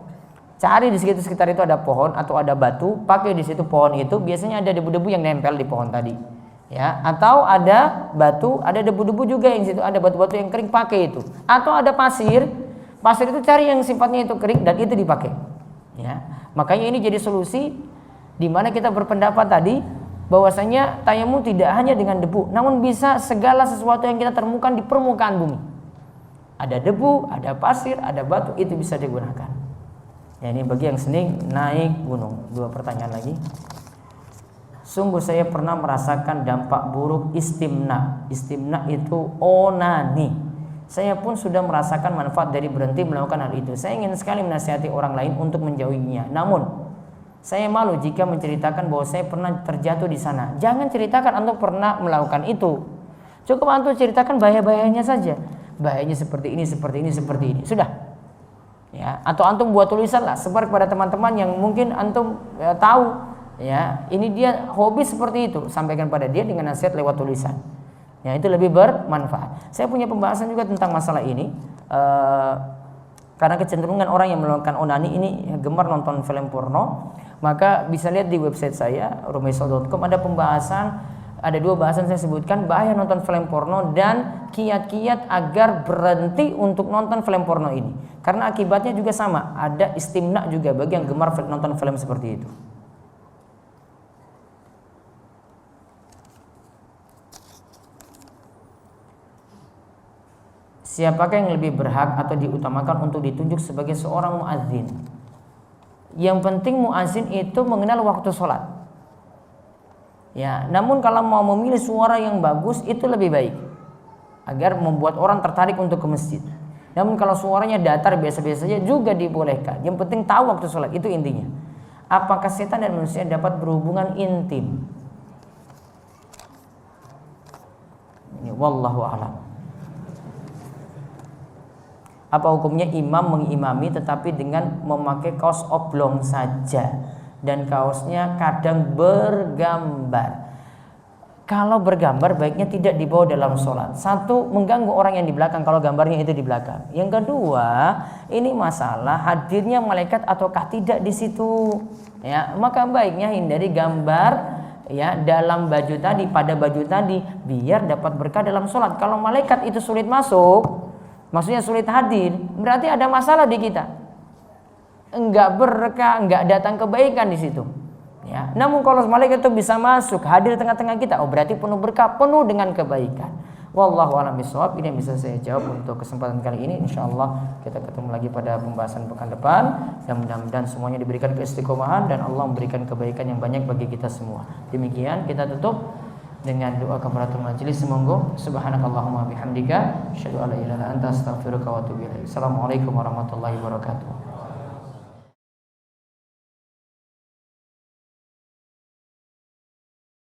cari di sekitar itu ada pohon atau ada batu, pakai di situ pohon itu, biasanya ada debu-debu yang nempel di pohon tadi. Ya, atau ada batu, ada debu-debu juga yang situ, ada batu-batu yang kering, pakai itu. Atau ada pasir itu cari yang sifatnya itu kering dan itu dipakai. Ya, makanya ini jadi solusi di mana kita berpendapat tadi bahwasanya tayamum tidak hanya dengan debu, namun bisa segala sesuatu yang kita temukan di permukaan bumi. Ada debu, ada pasir, ada batu, itu bisa digunakan. Ya, ini bagi yang sering naik gunung. 2 pertanyaan lagi. Sungguh saya pernah merasakan dampak buruk istimna. Istimna itu onani. Saya pun sudah merasakan manfaat dari berhenti melakukan hal itu. Saya ingin sekali menasihati orang lain untuk menjauhinya. Namun saya malu jika menceritakan bahwa saya pernah terjatuh di sana. Jangan ceritakan antum pernah melakukan itu. Cukup antum ceritakan bahaya-bahayanya saja. Bahayanya seperti ini, seperti ini, seperti ini. Sudah. Ya, atau antum buat tulisan lah sebar kepada teman-teman yang mungkin antum tahu. Ya, ini dia hobi seperti itu, sampaikan pada dia dengan nasihat lewat tulisan. Ya, itu lebih bermanfaat. Saya punya pembahasan juga tentang masalah ini. Karena kecenderungan orang yang melakukan onani ini gemar nonton film porno, maka bisa lihat di website saya rumaiso.com ada pembahasan, ada 2 bahasan saya sebutkan bahaya nonton film porno dan kiat-kiat agar berhenti untuk nonton film porno ini. Karena akibatnya juga sama, ada istimna juga bagi yang gemar nonton film seperti itu. Siapakah yang lebih berhak atau diutamakan untuk ditunjuk sebagai seorang muadzin? Yang penting muadzin itu mengenal waktu sholat. Ya, namun kalau mau memilih suara yang bagus itu lebih baik agar membuat orang tertarik untuk ke masjid. Namun kalau suaranya datar biasa-biasa saja juga dibolehkan. Yang penting tahu waktu sholat, itu intinya. Apakah setan dan manusia dapat berhubungan intim? Ini wallahu a'lam. Apa hukumnya imam mengimami tetapi dengan memakai kaos oblong saja dan kaosnya kadang bergambar? kalau bergambar baiknya tidak dibawa dalam sholat. Satu, mengganggu orang yang di belakang kalau gambarnya itu di belakang. Yang kedua, ini masalah hadirnya malaikat ataukah tidak di situ. Ya, maka baiknya hindari gambar ya dalam baju tadi, pada baju tadi, biar dapat berkah dalam sholat. Kalau malaikat itu sulit masuk, maksudnya sulit hadir, berarti ada masalah di kita. Enggak berkah, enggak datang kebaikan di situ. Ya, namun kalau malaikat itu bisa masuk, hadir di tengah-tengah kita, oh berarti penuh berkah, penuh dengan kebaikan. Wallahu a'lam bishawab. Ini yang bisa saya jawab untuk kesempatan kali ini. Insyaallah kita ketemu lagi pada pembahasan pekan depan. Dan mudah-mudahan semuanya diberikan keistiqomahan dan Allah memberikan kebaikan yang banyak bagi kita semua. Demikian kita tutup dengan doa kafaratul majelis. Semoga subhanakallahumma bihamdika asyhadu an la ilaha illa anta astaghfiruka wa atubu ilaik. Assalamualaikum warahmatullahi wabarakatuh.